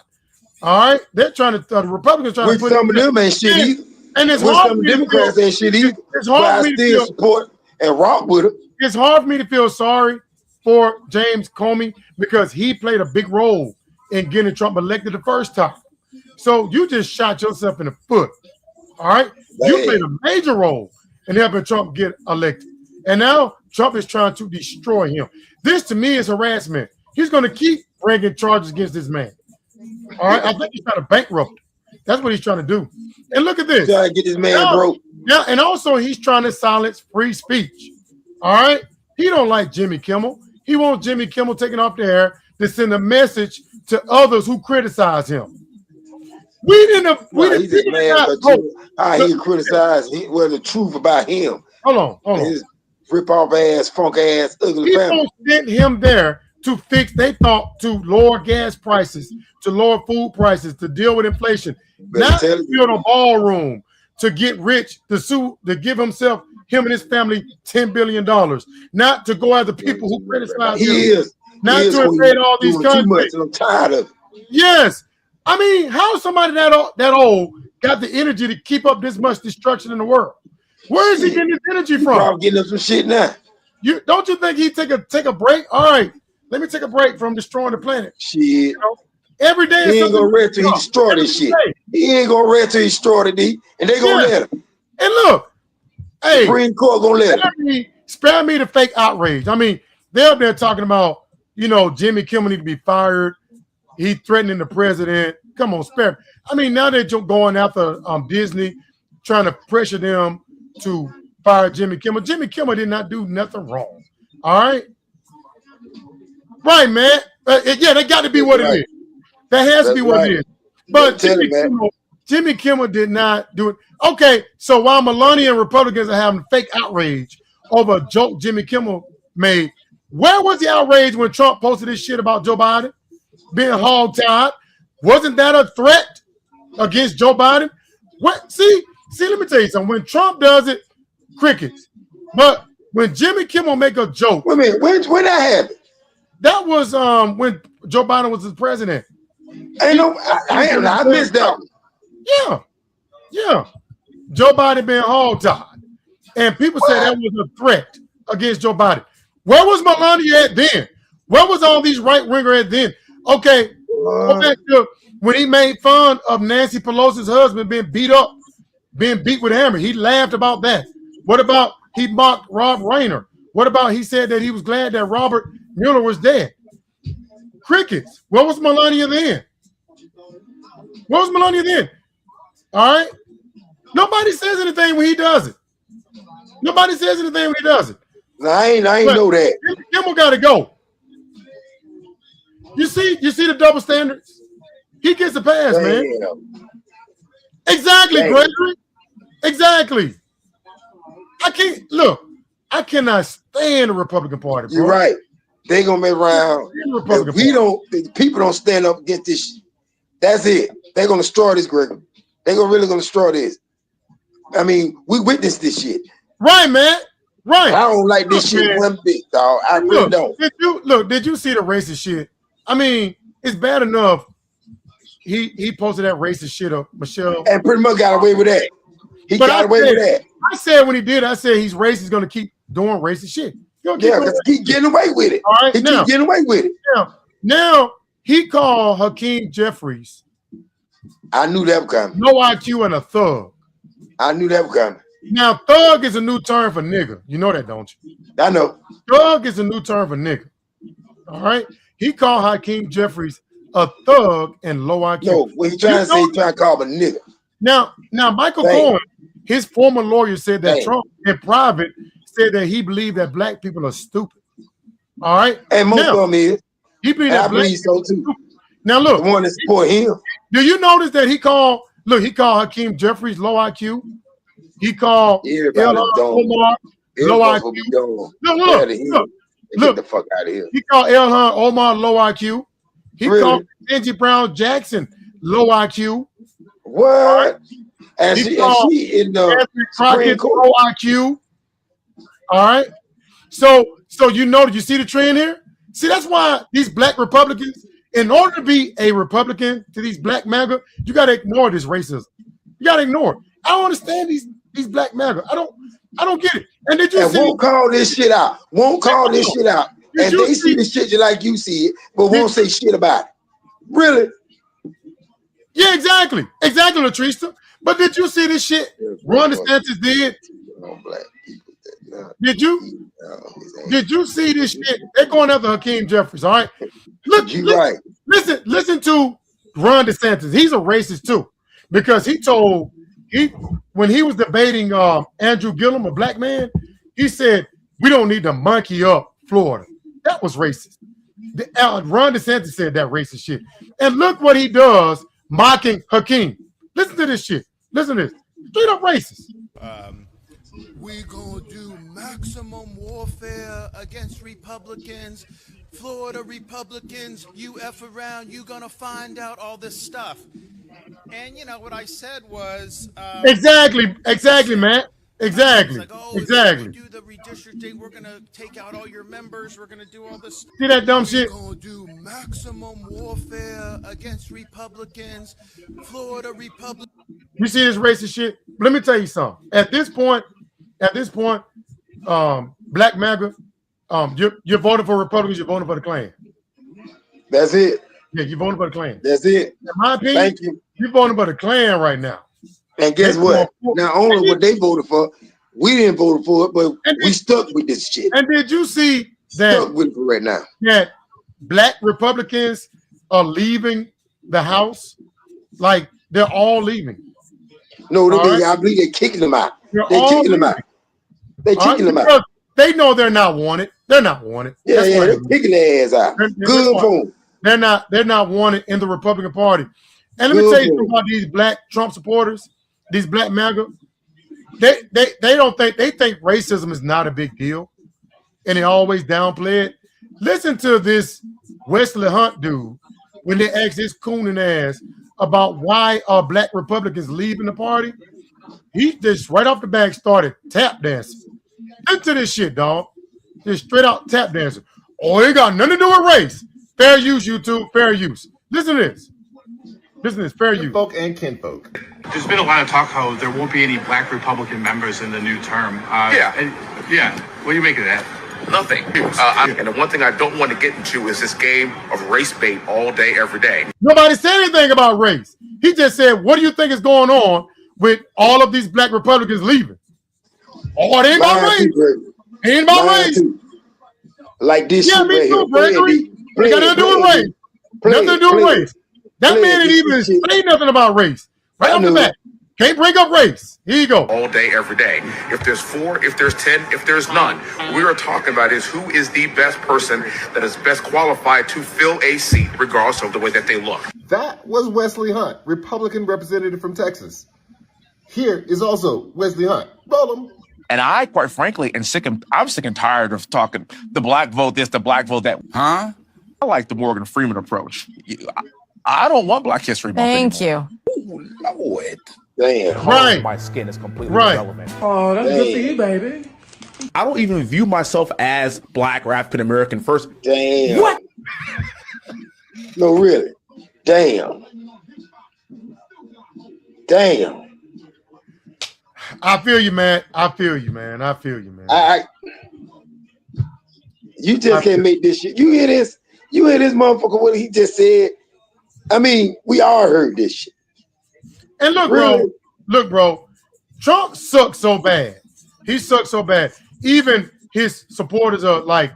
All right? They're trying to, the Republicans trying to put some of them ain't shit either. And it's hard some Democrats ain't shit either. It's hard for me to feel support and rock with them. It's hard for me to feel sorry for James Comey because he played a big role in getting Trump elected the first time. So you just shot yourself in the foot. All right? You played a major role in helping Trump get elected. And now Trump is trying to destroy him. This to me is harassment. He's going to keep bringing charges against this man. All right? I think he's trying to bankrupt him. That's what he's trying to do. And look at this. Trying to get this man broke. Yeah, and also he's trying to silence free speech. All right? He don't like Jimmy Kimmel. He wants Jimmy Kimmel taken off the air to send a message to others who criticize him. We didn't how he criticized the truth about him. Hold on. His rip-off ass, funk ass, ugly family. People sent him there to fix, they thought, to lower gas prices, to lower food prices, to deal with inflation. Not to build a ballroom, to get rich, to give him and his family $10 billion. Not to go after people who criticize him. Not to invade all these countries. I'm tired of it. Yes. I mean, how somebody that old got the energy to keep up this much destruction in the world? Where is he getting his energy from? Probably getting up some shit now. Don't you think he'd take a break? All right, let me take a break from destroying the planet. Shit. You know, every day he ain't gonna rest till he destroy this shit. He ain't gonna rest till he destroy it, and they gonna let him. And look, hey, Supreme Court gonna let him. Spare me the fake outrage. I mean, they're up there talking about, Jimmy Kimmel need to be fired. He threatening the president. Come on, spare me. I mean, now they're going after Disney, trying to pressure them to fire Jimmy Kimmel. Jimmy Kimmel did not do nothing wrong. All right? Right, man. Yeah, that got to be what it is. That has to be what it is. But Jimmy Kimmel did not do it. Okay, so while Melania and Republicans are having fake outrage over a joke Jimmy Kimmel made, where was the outrage when Trump posted this shit about Joe Biden? being hogtied. Wasn't that a threat against Joe Biden? What? See, let me tell you something. When Trump does it, crickets. But when Jimmy Kimmel make a joke. Wait a minute, when that happened? That was when Joe Biden was the president. I missed that one. Yeah. Joe Biden being hogtied. And people say that was a threat against Joe Biden. Where was Melania at then? Where was all these right-wingers at then? Okay, go back to when he made fun of Nancy Pelosi's husband being beat up, being beat with a hammer. He laughed about that. What about he mocked Rob Rayner? What about he said that he was glad that Robert Mueller was dead? Crickets. Where was Melania then? Where was Melania then? All right. Nobody says anything when he does it. Nobody says anything when he does it. No, I ain't know that. Kimmel got to go. You see the double standards? He gets a pass, man. Exactly, Gregory. Exactly. I cannot stand the Republican Party, bro. You're right. They gonna be around. If people don't stand up against this. That's it. They're gonna destroy this, Gregory. They're really gonna destroy this. I mean, we witnessed this shit. Right, man. Right. I don't like this shit one bit, dog. I really don't. Did you see the racist shit? I mean, it's bad enough. He posted that racist shit up, Michelle. And pretty much got away with that. He got away with that. I said when he did, I said he's racist, he's gonna keep doing racist shit. Because he getting away with it. All right, he keep getting away with it. Now he called Hakeem Jeffries. I knew that was coming. No IQ and a thug. I knew that was coming. Now, thug is a new term for nigga. You know that, don't you? I know. Thug is a new term for nigga. All right? He called Hakeem Jeffries a thug and low IQ. No, what he trying to say, he trying to call him a nigga. Now Michael Cohen, his former lawyer, said that Trump in private said that he believed that black people are stupid. All right? And most of them is. He believed that I believe so too. Now look. The one that support him. Do you notice that he called Hakeem Jeffries low IQ? He called Ilhan Omar low IQ. Look, get the fuck out of here. He called Ilhan Omar low IQ. He called Angie Brown Jackson low IQ. What? Right. And she in the Supreme Court. Low IQ. All right. So you see the trend here? See, that's why these black Republicans, in order to be a Republican to these black MAGA, you got to ignore this racism. You got to ignore it. I don't understand these black MAGA. I don't get it. And did you see? Won't call this shit out. Won't call this shit out. And they see the shit just like you see it, but won't say shit about it. Really? Yeah, exactly. Exactly, Latrice. But did you see this shit Ron DeSantis did? Did you? Did you see this shit? They're going after Hakeem Jeffries, all right? Listen to Ron DeSantis. He's a racist too. Because when he was debating Andrew Gillum, a black man, he said, we don't need to monkey up Florida. That was racist. Ron DeSantis said that racist shit. And look what he does mocking Hakeem. Listen to this shit. Listen to this. Straight up racist. We gonna do maximum warfare against Republicans. Florida Republicans, you F around, you gonna find out all this stuff. And you know what I said was exactly, man. Exactly. Like, exactly. We do the redistricting, we're gonna take out all your members, we're gonna do all this stuff. See that dumb shit? We're gonna do maximum warfare against Republicans. Florida Republicans. You see this racist shit? Let me tell you something. At this point, black MAGA, you're voting for Republicans, you're voting for the Klan. That's it. Yeah, you're voting for the Klan. That's it. In my opinion, thank you. You're voting for the Klan right now. And guess what? Not only what they voted for, we didn't vote for it, but we stuck with this shit. And did you see that? Stuck with it right now. That black Republicans are leaving the House? Like they're all leaving. No, I believe they're kicking them out. They're kicking them out. They're kicking them out. They know they're not wanted. They're not wanted. Yeah, they're kicking their ass out. Good for them. They're not wanted in the Republican Party. And let me tell you something about these black Trump supporters, these black MAGA. They think racism is not a big deal, and they always downplay it. Listen to this Wesley Hunt dude when they asked this cooning ass about why black Republicans leaving the party, he just right off the bat started tap dancing. Listen to this shit, dog. Just straight out tap dancing. Oh, it got nothing to do with race. Fair use, YouTube. Fair use. Listen to this. Listen to this. Fair use. Folk and kinfolk. There's been a lot of talk how there won't be any black Republican members in the new term. Yeah. What do you make of that? Nothing. And the one thing I don't want to get into is this game of race bait all day, every day. Nobody said anything about race. He just said, what do you think is going on with all of these black Republicans leaving? Oh, it ain't about race. It ain't about race. Like this yeah, shit me right too, Gregory. It got nothing to do with race. Nothing to do with race. That man didn't even say nothing about race. Right off the bat. Can't bring up race. Here you go. All day, every day. If there's 4, if there's 10, if there's none, we are talking about is who is the best person that is best qualified to fill a seat, regardless of the way that they look. That was Wesley Hunt, Republican representative from Texas. Here is also Wesley Hunt. Roll him. And I, quite frankly, I'm sick and tired of talking the black vote this, the black vote that. Huh? I like the Morgan Freeman approach. I don't want Black History Month Thank anymore. you. Ooh, Lord. Damn. Right. My skin is completely Right. irrelevant. Oh, that's good for you, baby. I don't even view myself as black or African American first. Damn. What? No, really. Damn. Damn. I feel you, man. I feel you, man. I feel you, man. You just can't make this shit. You hear this? You hear this motherfucker, what he just said? I mean, we all heard this shit. And look, Really? bro, Trump sucks so bad. He sucks so bad. Even his supporters are like,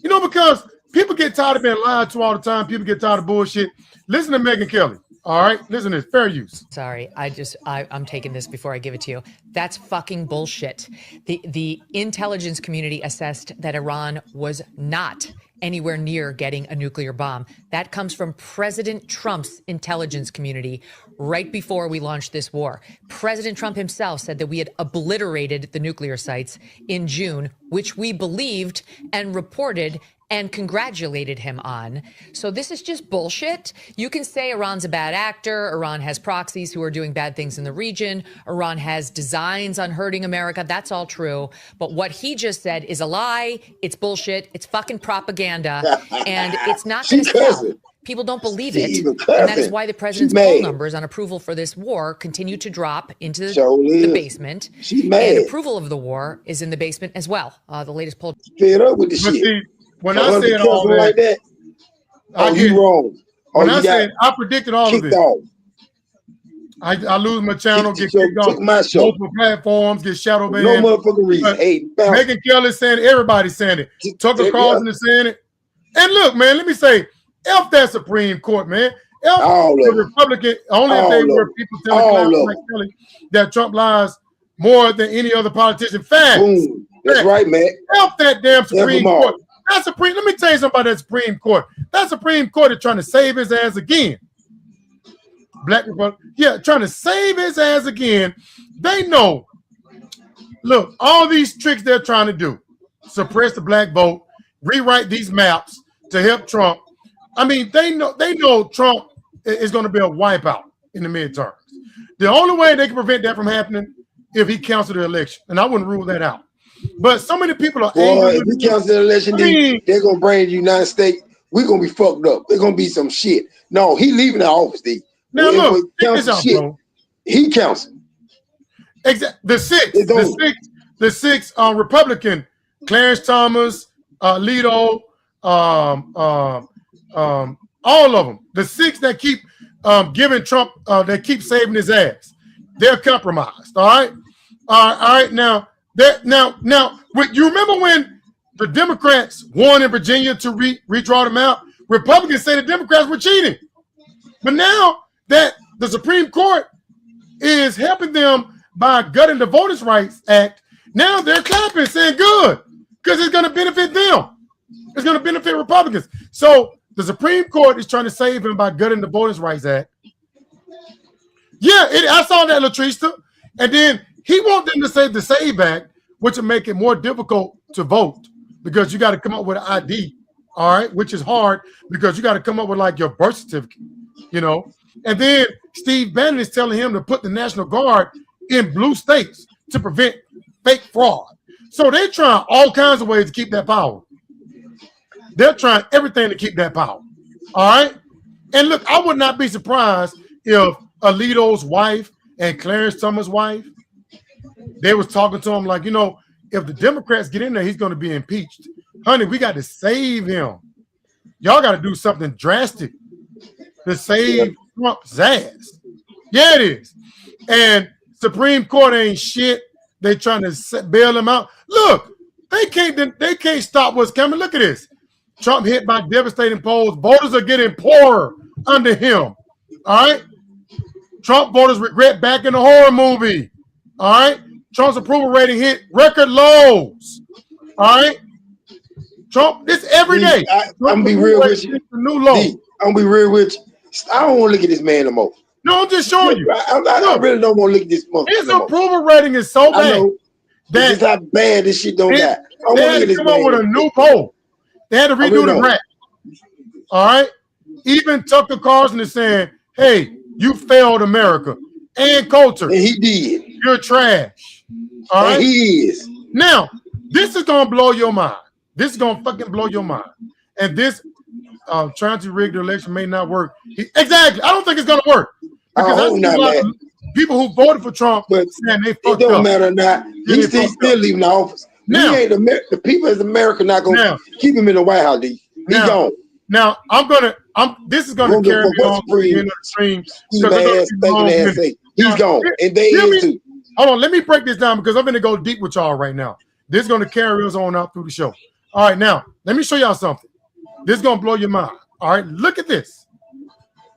because people get tired of being lied to all the time. People get tired of bullshit. Listen to Megyn Kelly. All right, listen to this. Fair use. Sorry, I'm taking this before I give it to you. That's fucking bullshit. The intelligence community assessed that Iran was not anywhere near getting a nuclear bomb. That comes from President Trump's intelligence community right before we launched this war. President Trump himself said that we had obliterated the nuclear sites in June, which we believed and reported and congratulated him on. So this is just bullshit. You can say Iran's a bad actor. Iran has proxies who are doing bad things in the region. Iran has designs on hurting America. That's all true. But what he just said is a lie. It's bullshit. It's fucking propaganda. And it's not going to sell. People don't believe it. And that is why the president's poll numbers on approval for this war continue to drop into the basement. And approval of the war is in the basement as well. The latest poll. Fed up with the shit. When I said all that, like that, you wrong. When I said I predicted all of it, I lose my channel, get kicked off multiple platforms, get shadow banned. No motherfucking reason. Hey, Megyn Kelly saying it, everybody's saying it. Tucker Carlson is saying it. And look, man, let me say, F that Supreme Court, man. F the Republican, only if they were people telling like Kelly that Trump lies more than any other politician. Fact. Boom. That's right, man. Help that damn Supreme Court. That's Supreme. Let me tell you something about that Supreme Court. That Supreme Court is trying to save his ass again. Black Republic, trying to save his ass again. They know. Look, all these tricks they're trying to do: suppress the black vote, rewrite these maps to help Trump. I mean, they know Trump is going to be a wipeout in the midterms. The only way they can prevent that from happening if he cancels the election, and I wouldn't rule that out. But so many people are angry. If he cancels the election, they're gonna bring the United States. We're gonna be fucked up. There's gonna be some shit. No, he leaving the office. Now look, check this out, bro. He counts. Exactly. The six Republican, Clarence Thomas, Alito, all of them. The six that keep giving Trump, that keep saving his ass. They're compromised. All right. All right. Now, you remember when the Democrats won in Virginia to redraw the map? Republicans say the Democrats were cheating. But now that the Supreme Court is helping them by gutting the Voters' Rights Act, now they're clapping, saying good, because it's going to benefit them. It's going to benefit Republicans. So the Supreme Court is trying to save him by gutting the Voters' Rights Act. Yeah, I saw that, Latrista. And then he wants them to save the SAVE Act, which will make it more difficult to vote because you got to come up with an ID all right, which is hard because you got to come up with like your birth certificate, you know. And then Steve Bannon is telling him to put the National Guard in blue states to prevent fake fraud. So they're trying all kinds of ways to keep that power. They're trying everything to keep that power. All right. And look, I would not be surprised if Alito's wife and Clarence Thomas' wife, they was talking to him like, you know, if the Democrats get in there, he's going to be impeached. Honey, we got to save him. Y'all got to do something drastic to save Trump's ass. Yeah, it is. And Supreme Court ain't shit. They trying to bail him out. Look, they can't stop what's coming. Look at this. Trump hit by devastating polls. Voters are getting poorer under him. All right. Trump voters regret back in the horror movie. All right. Trump's approval rating hit record lows. All right. Trump, this every day. I'm gonna be real with you. New low. I'm gonna be real with you. I don't want to look at this man no more. No, I'm just showing you. I really don't want to look at this motherfucker. His approval rating is so bad. This is how bad this shit don't got. They had to come up with a new poll. They had to redo the graph. All right. Even Tucker Carlson is saying, hey, you failed America and culture. And he did. You're trash. All right. And he is. Now, this is going to blow your mind. This is going to fucking blow your mind. And this trying to rig the election may not work. Exactly. I don't think it's going to work. Because I see a lot of people who voted for Trump saying they fucked up. It don't matter or not. He's still leaving the office. Now, the people of America not going to keep him in the White House, D. He's gone. Now, this is going to carry me on to the end of the stream. He's gone. And they is too. Hold on. Let me break this down because I'm going to go deep with y'all right now. This is going to carry us on out through the show. All right. Now, let me show y'all something. This is going to blow your mind. All right. Look at this.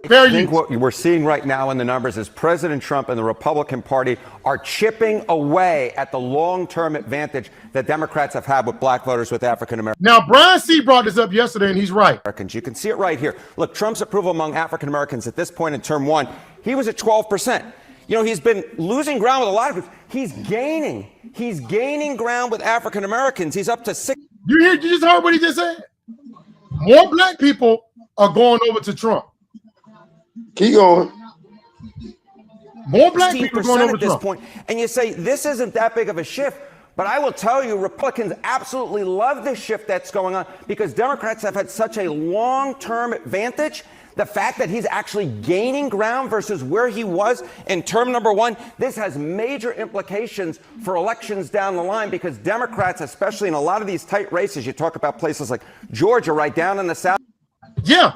I think what we're seeing right now in the numbers is President Trump and the Republican Party are chipping away at the long-term advantage that Democrats have had with black voters, with African Americans. Now, Brian C. brought this up yesterday, and he's right. You can see it right here. Look, Trump's approval among African Americans at this point in term one, he was at 12%. You know, he's been losing ground with a lot of people. He's gaining ground with African Americans. He's up to 6. You just heard what he just said? More black people are going over to Trump. Keep going. More black people going over at this point. And you say, this isn't that big of a shift. But I will tell you, Republicans absolutely love this shift that's going on because Democrats have had such a long-term advantage. The fact that he's actually gaining ground versus where he was in term number one, this has major implications for elections down the line because Democrats, especially in a lot of these tight races, you talk about places like Georgia, right down in the South. Yeah.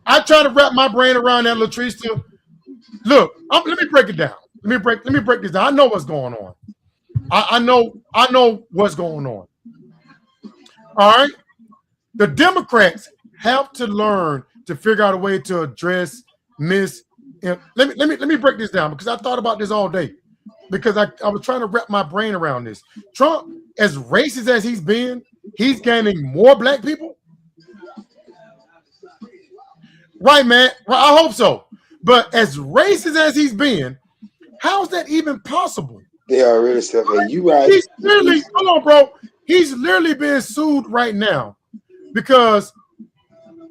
I try to wrap my brain around that, Latrice, too. Look, let me break it down. Let me break this down. I know what's going on. I know what's going on. All right. The Democrats have to learn to figure out a way to address let me break this down because I thought about this all day because I was trying to wrap my brain around this. Trump, as racist as he's been, he's gaining more black people. Right, man. Well, I hope so. But as racist as he's been, how is that even possible? They are really stuff. Hey, you right. He's literally, hold on, bro. He's literally being sued right now because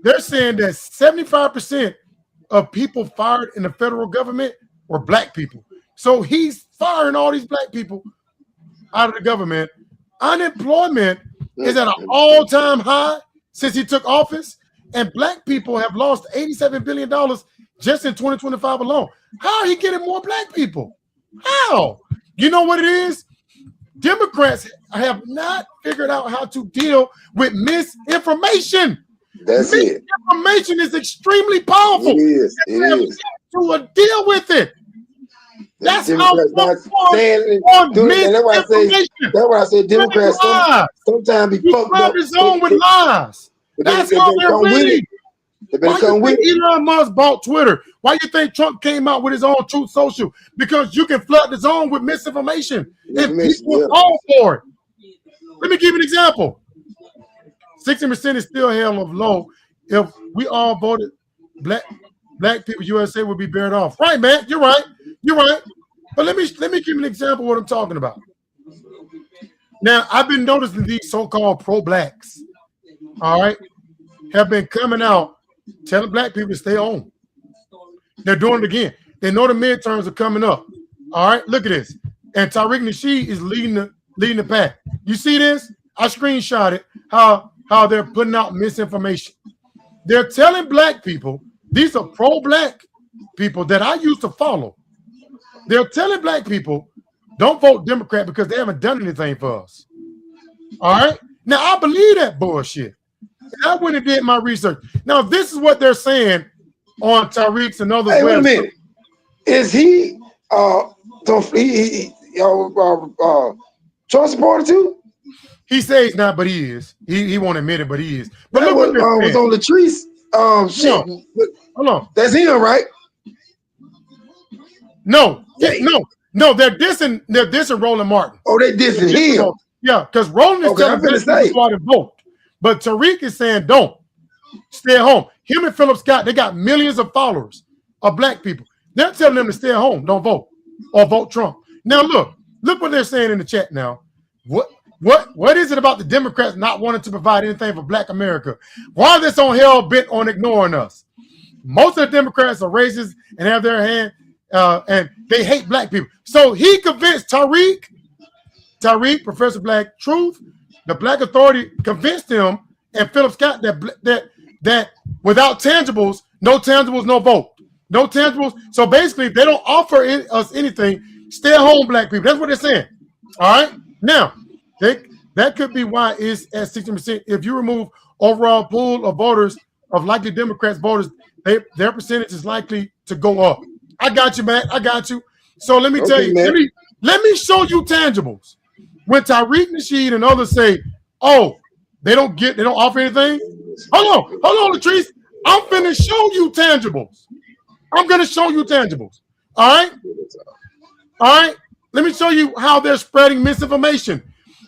they're saying that 75% of people fired in the federal government were black people. So he's firing all these black people out of the government. Unemployment is at an all-time high since he took office. And black people have lost $87 billion just in 2025 alone. How are he getting more black people? How? You know what it is? Democrats have not figured out how to deal with misinformation. That's it. Misinformation is extremely powerful. It is. It is. To deal with it. That's how that's why I say Democrats sometimes be fucked up. His own with lies. That's how they're winning. Why you think Elon Musk bought Twitter? Why you think Trump came out with his own Truth Social? Because you can flood the zone with misinformation. And people fall for it. Let me give you an example. 60% is still hell of low. If we all voted black people, USA would be buried off. Right, man. You're right. You're right. But let me give you an example of what I'm talking about. Now, I've been noticing these so-called pro-blacks. all right, have been coming out telling black people to stay home. They're doing it again. They know the midterms are coming up. All right, look at this. And Tariq Nasheed is leading the pack. You see this? I screenshot it, how they're putting out misinformation. They're telling black people, these are pro-black people that I used to follow. They're telling black people, don't vote Democrat because they haven't done anything for us. All right? Now, I believe that bullshit. I went and did my research. Now, if this is what they're saying on Tariq's and others. Hey, wait a minute. Is he Trump supporter too? He says not, but he is. He won't admit it, but he is. But that look what was on Latrice. Shit. Hold on. That's him, right? No. No, they're dissing Roland Martin. Oh, they dissing him. Yeah, because Roland is telling people to go out and vote. But Tariq is saying don't. Stay at home. Him and Philip Scott, they got millions of followers of black people. They're telling them to stay at home, don't vote, or vote Trump. Now look what they're saying in the chat now. What is it about the Democrats not wanting to provide anything for black America? Why are they so hell bent on ignoring us? Most of the Democrats are racist and have their hand, and they hate black people. So he convinced Tariq, Professor Black Truth, the Black Authority convinced him, and Philip Scott that without tangibles, no vote. No tangibles. So basically, if they don't offer us anything, stay at home, black people. That's what they're saying. All right. Now, that could be why it's at 60%. If you remove overall pool of voters, of likely Democrats voters, their percentage is likely to go up. I got you, Matt. I got you. So let me tell you, let me show you tangibles. When Tariq Nasheed and others say, oh, they don't offer anything. Hold on, Latrice. I'm finna show you tangibles. I'm gonna show you tangibles. All right. Let me show you how they're spreading misinformation.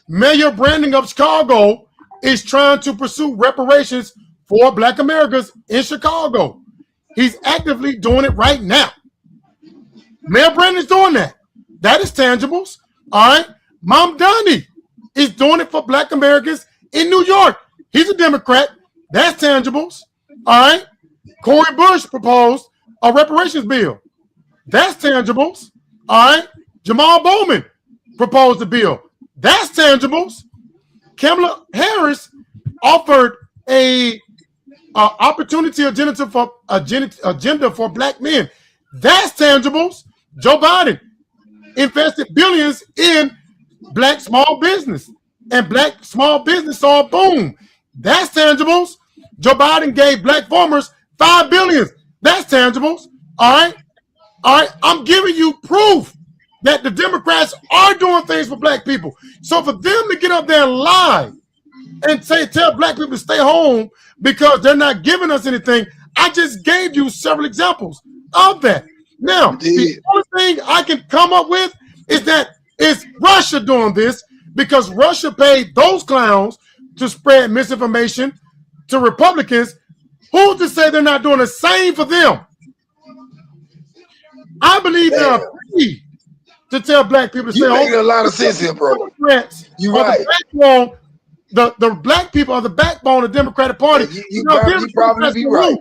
Mayor Brandon of Chicago is trying to pursue reparations for black Americans in Chicago. He's actively doing it right now. Mayor Brandon's doing that. That is tangibles. All right. Mamdani is doing it for black Americans in New York. He's a Democrat. That's tangibles. All right. Cory Bush proposed a reparations bill. That's tangibles. All right. Jamal Bowman proposed a bill. That's tangibles. Kamala Harris offered a opportunity agenda for black men. That's tangibles. Joe Biden invested billions in black small business, and black small business saw a boom. That's tangibles. Joe Biden gave black farmers $5 billion. That's tangibles. All right. I'm giving you proof that the Democrats are doing things for black people. So for them to get up there and lie and tell black people to stay home because they're not giving us anything, I just gave you several examples of that. Now, the only thing I can come up with is that it's Russia doing this because Russia paid those clowns to spread misinformation to Republicans. Who's to say they're not doing the same for them? I believe they're free to tell black people to stay home. You're making a lot of sense here, bro. You're right. The black people are the backbone of the Democratic Party. You probably be right.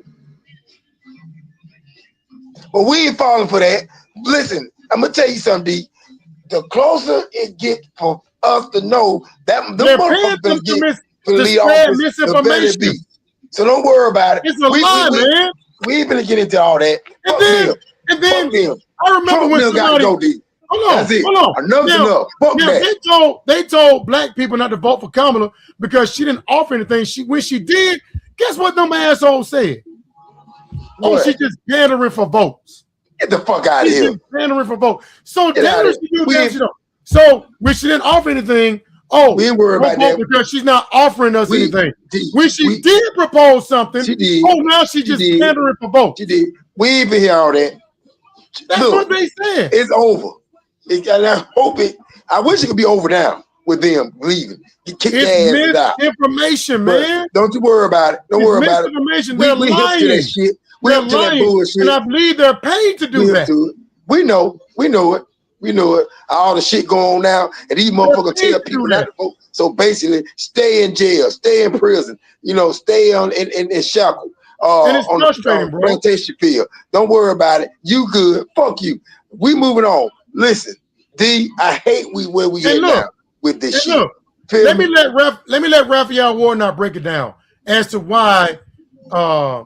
But we ain't falling for that. Listen, I'm gonna tell you something, D. The closer it gets for us to know that the motherfuckers get to lead office, the better it be. So don't worry about it. It's a lie, man. We ain't gonna get into all that. And then I remember when somebody go, D. Hold on. Enough. They told black people not to vote for Kamala because she didn't offer anything. When she did, guess what them assholes said? Oh, she's just pandering for votes. Get the fuck out of here. She's pandering for votes. So So when she didn't offer anything, we ain't worried about that because she's not offering us anything. When she did propose something, now she's just pandering for votes. She did. We ain't been hear all that. That's what they said. It's over. I wish it could be over now with them leaving. It's misinformation, man. Don't you worry about it. Don't worry about it. They're lying. That shit. They're lying. And I believe they're paid to do that. We know it. We know it. All the shit going on now, and these motherfuckers tell people not to vote. So basically, stay in jail, stay in prison, stay in shackle. And it's on frustrating, bro. Plantation field. Don't worry about it. You good. Fuck you. We moving on. Listen, D, I hate where we at now with this shit. Look, let me let Raphael Warnock break it down as to why the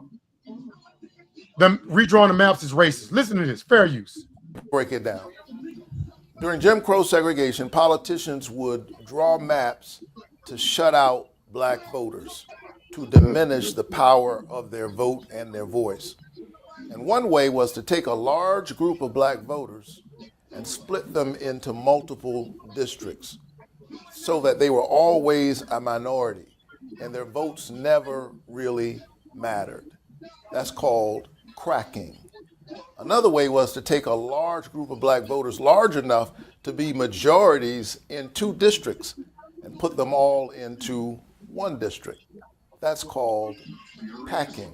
redrawing the maps is racist. Listen to this. Fair use. Break it down. During Jim Crow segregation, politicians would draw maps to shut out black voters, to diminish the power of their vote and their voice. And one way was to take a large group of black voters and split them into multiple districts so that they were always a minority and their votes never really mattered. That's called cracking. Another way was to take a large group of black voters, large enough to be majorities in 2 districts, and put them all into 1 district. That's called packing.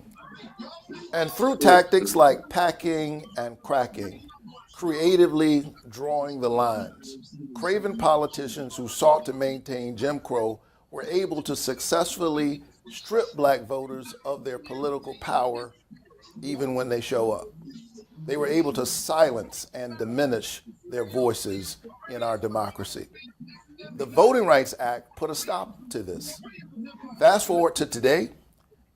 And through tactics like packing and cracking, creatively drawing the lines, craven politicians who sought to maintain Jim Crow were able to successfully strip black voters of their political power even when they show up. They were able to silence and diminish their voices in our democracy. The Voting Rights Act put a stop to this. Fast forward to today.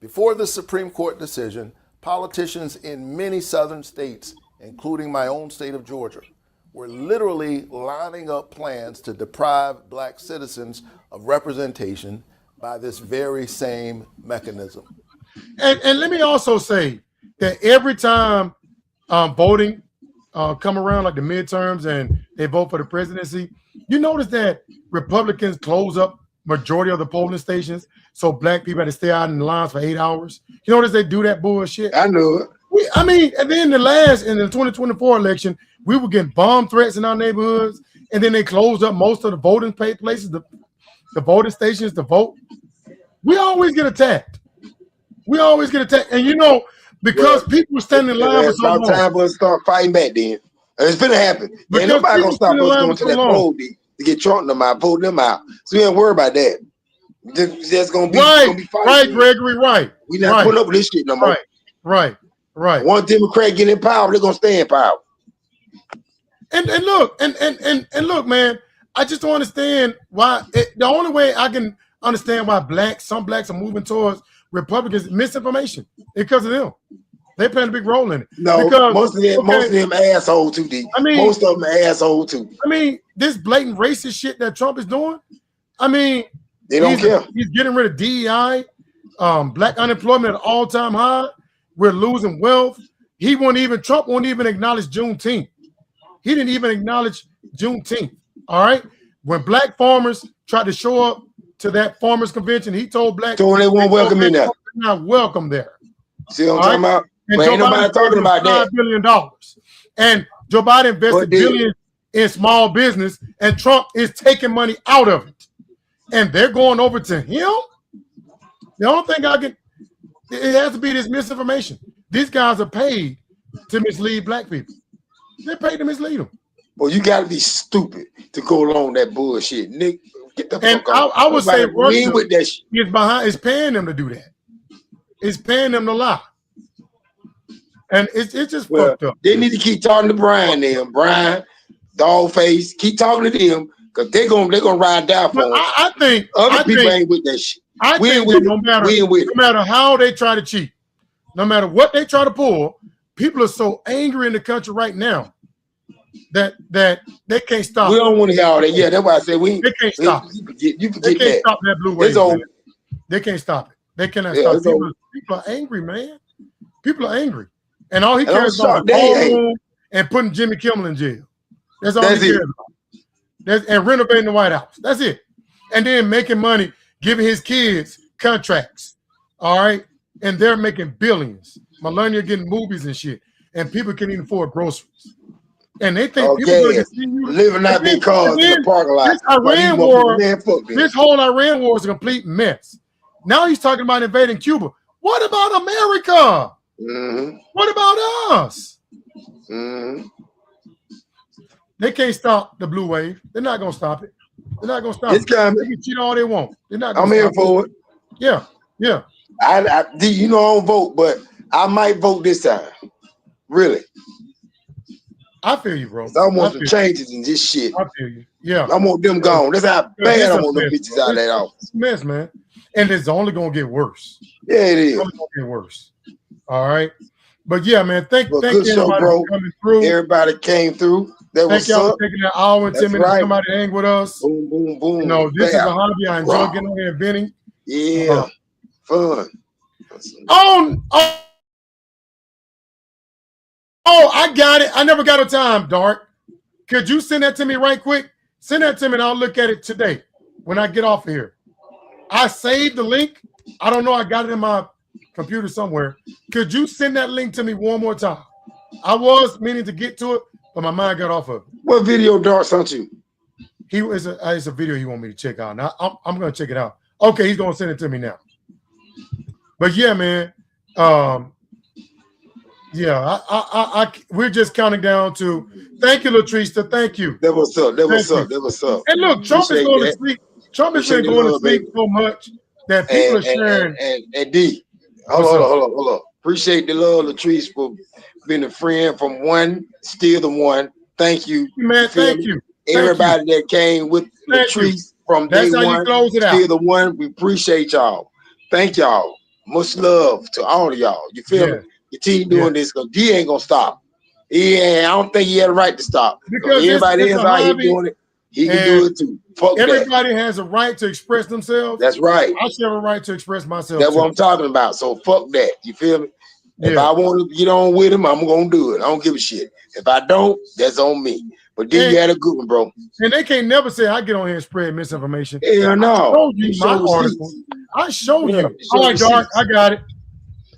Before the Supreme Court decision, politicians in many southern states, including my own state of Georgia, were literally lining up plans to deprive black citizens of representation by this very same mechanism. And let me also say that every time voting come around, like the midterms, and they vote for the presidency, you notice that Republicans close up majority of the polling stations, so black people had to stay out in the lines for 8 hours. You notice they do that bullshit? I know it. I mean, and then in the 2024 election, we were getting bomb threats in our neighborhoods, and then they closed up most of the voting places, the voting stations to vote. We always get attacked. And because people were standing in line for so long. It's about time for us to start fighting back then. It's gonna happen. Ain't nobody gonna stop us going to that poll to get Trump them out, voting them out. So we ain't worry about that. That's gonna be fighting. Right, Gregory, right. We not putting up with this shit no more. Right. One Democrat get in power, they're gonna stay in power. And look, man, I just don't understand why. The only way I can understand why some blacks are moving towards Republicans is misinformation because of them. They playing a big role in it. No, because, most of them assholes too, D. I mean, most of them assholes too. I mean, this blatant racist shit that Trump is doing. I mean, they don't care. He's getting rid of DEI, black unemployment at all-time high. We're losing wealth. Trump won't even acknowledge Juneteenth. He didn't even acknowledge Juneteenth. All right. When black farmers tried to show up to that farmers convention, he told black people they won't welcome in there. Not welcome there. See what I'm talking about? And ain't nobody talking about that. $5 billion. And Joe Biden invested billions in small business, and Trump is taking money out of it. And they're going over to him. The only thing it has to be this misinformation. These guys are paid to mislead black people. They're paid to mislead them. Well, you got to be stupid to go along that bullshit, Nick. Get the fuck off. I would say Russia with that shit. Is paying them to do that. It's paying them to lie. And it's just fucked up. They need to keep talking to Brian, Dogface. Keep talking to them because they're gonna ride down for them. I think other people ain't with that shit. We ain't with it. No matter how they try to cheat, no matter what they try to pull, people are so angry in the country right now that they can't stop. We don't want to hear all that. Yeah, that's why I say they can't stop. You forget that. Stop that blue wave. They can't stop it. They cannot stop it. People are angry, man. People are angry. And all he cares about is and putting Jimmy Kimmel in jail. That's all he cares about. And renovating the White House. That's it. And then making money, giving his kids contracts. All right. And they're making billions. Melania getting movies and shit. And people can't even afford groceries. And they think people are going to see you living out their cars in the parking lot. This whole Iran war is a complete mess. Now he's talking about invading Cuba. What about America? Mm-hmm. What about us? Mm-hmm. They can't stop the blue wave. They're not gonna stop it. They're not gonna stop It's it. coming. They can cheat all they want. They're not gonna I'm here stop for it. Yeah, yeah. I you know I don't vote, but I might vote this time. Really. I feel you, bro. I want I some feel changes in this shit. I feel you. Yeah. I want them gone. That's how Yeah, bad it's I a want them mess, bitches bro. out of that office. It's a mess, man. And it's only gonna get worse. Yeah, it is. It's only gonna get worse. All right. But yeah, man. Thank Good everybody show, bro. for coming through. Everybody came through. That Thank was y'all up. for taking that hour and 10 That's minutes right. to come out and hang with us. Boom, boom, boom. You know, this is Bam. a hobby. I enjoy Wow. getting on here and venting. Yeah. Fun. Oh, I got it. I never got a time, Dark. Could you send that to me right quick? Send that to me and I'll look at it today when I get off of here. I saved the link. I don't know. I got it in my computer somewhere. Could you send that link to me one more time? I was meaning to get to it, but my mind got off of it. What video Dart sent you? It's a video he want me to check out. Now I'm gonna check it out. Okay, he's gonna send it to me now. But yeah, man. Yeah, we're just counting down to thank you, Latrice. Thank you. That was up. That was Thank up. That was up. And look, Trump Appreciate is going that. to sleep. Trump has Appreciate been the going to love, sleep baby. so much that people are sharing. And D, hold on. Appreciate the love, Latrice, for being a friend from one, still the one. Thank you. Man, feel thank me? you. Everybody that came with Thank you. Latrice from That's day how you one, close it out. still the one. We appreciate y'all. Thank y'all. Much love to all of y'all. You feel me? Continue doing this because D ain't gonna stop. I don't think he had a right to stop. Because everybody it's else a out here hobby, doing it, he can and do it too. Fuck that. everybody has a right to express themselves. That's right. I should have a right to express myself. That's too. what I'm talking about. So fuck that. You feel me? If Yeah. I want to get on with him, I'm gonna do it. I don't give a shit. If I don't, that's on me. But D, you had a good one, bro. And they can't never say I get on here and spread misinformation. Hell no. I showed you You my show article. receipts. I showed Yeah, you. show All right, Dark. receipts. I got it.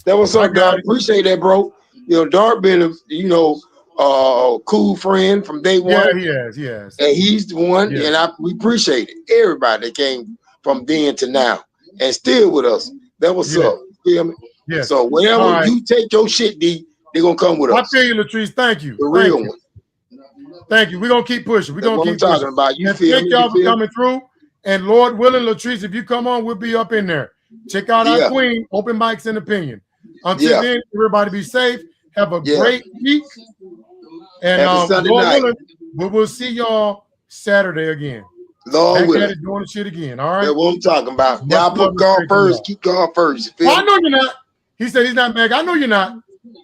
That was I up, got Dart. it. Appreciate that, bro. You know, Dart been a cool friend from day one. Yeah, he has. And he's the one, Yeah. and we appreciate it. Everybody that came from then to now and still with us. That was Yeah. up. You feel me? Yeah. So whenever All right. you take your shit, D, they're gonna come with I us. feel you, Latrice. Thank you. The Thank real you. one. Thank you. We're gonna keep pushing. We're That's gonna what I'm keep talking pushing. about. You And feel thank me? y'all You for feel coming through. And Lord willing, Latrice, if you come on, we'll be up in there. Check out Yeah. our queen, Open Mics and Opinion. Until Yeah. then, everybody be safe. Have a Yeah. great week. And Happy Sunday Lord night. willing, we will see y'all Saturday again. Lord Back willing. at it, doing the shit again. All right. That's what I'm talking about. Much Y'all love put and God respect to first. y'all. Keep God first. You feel Well, I me? know you're not. He said he's not mad. I know you're not.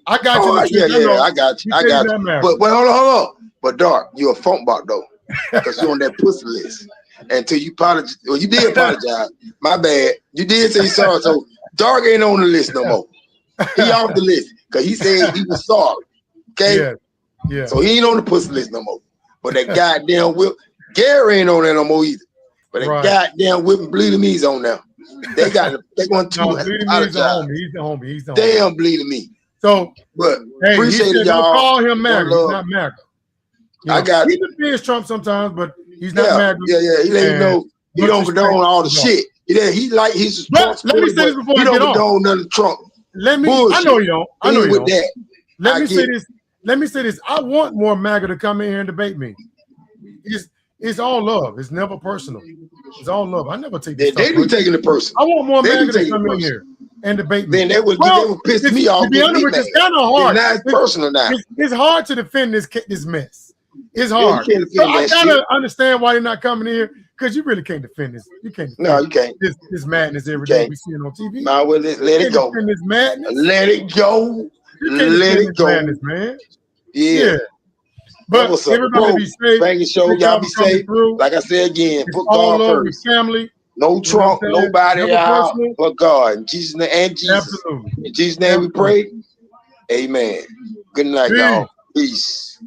I got you. Oh, Latrice. yeah, know. I got you. He I said got he's you. not mad. But hold on. But Dark, you a funk bot though, because you're on that pussy list. Until you apologize, well, you did apologize. My bad. You did say sorry. So Dark ain't on the list no more. He off the list because he said he was sorry. Okay. Yeah. Yeah. So he ain't on the pussy list no more. But that goddamn whip, Gary ain't on there no more either. But that Right. goddamn whip and bleeding me's on there. They want to No, Bleeding Me is the apologize. homie. He's the homie. He's the homie. Damn, bleeding me. So, But hey, he appreciate said it, don't y'all. call him MAGA. One He's love. not MAGA. You I got he it. defends Trump sometimes, but he's not Yeah, MAGA. yeah. He let you And know he much don't respect condone all the to y'all. shit. He like he's a But Trump let me supporter, say this but before he I don't get off. condone none of Trump. Let me. Bullshit. I know you don't. I He know ain't you with don't. that. Let I me get say it. this. Let me say this. I want more MAGA to come in here and debate me. It's all love. It's never personal. It's all love. I never take this They stuff be personal. taking the person. I want more They be MAGA to taking come it in personal. here and debate me. Then they would piss it's- me off. To be Get honest me with you, mad. it's kind of hard. Now it's personal now. It's hard to defend this mess. It's Yeah, you hard. can't So defend I that gotta shit. understand why you're not coming here because you really can't defend this. You can't defend No, you can't. this madness every day can't. we see it on TV. Nah, well, let You it can't go. defend this madness. Let it go. You can't Let defend it this go. madness, man. Yeah. But What's up, everybody bro? be safe. Bang your show. Thank Y'all y'all be for coming safe. through. Like I said again, It's put all God love with first. family. No You Trump, know what I'm saying? nobody Never out personal. but God. In Jesus' name and Jesus. Absolutely. In Jesus' name we pray. Amen. Good night, Peace. y'all. Peace.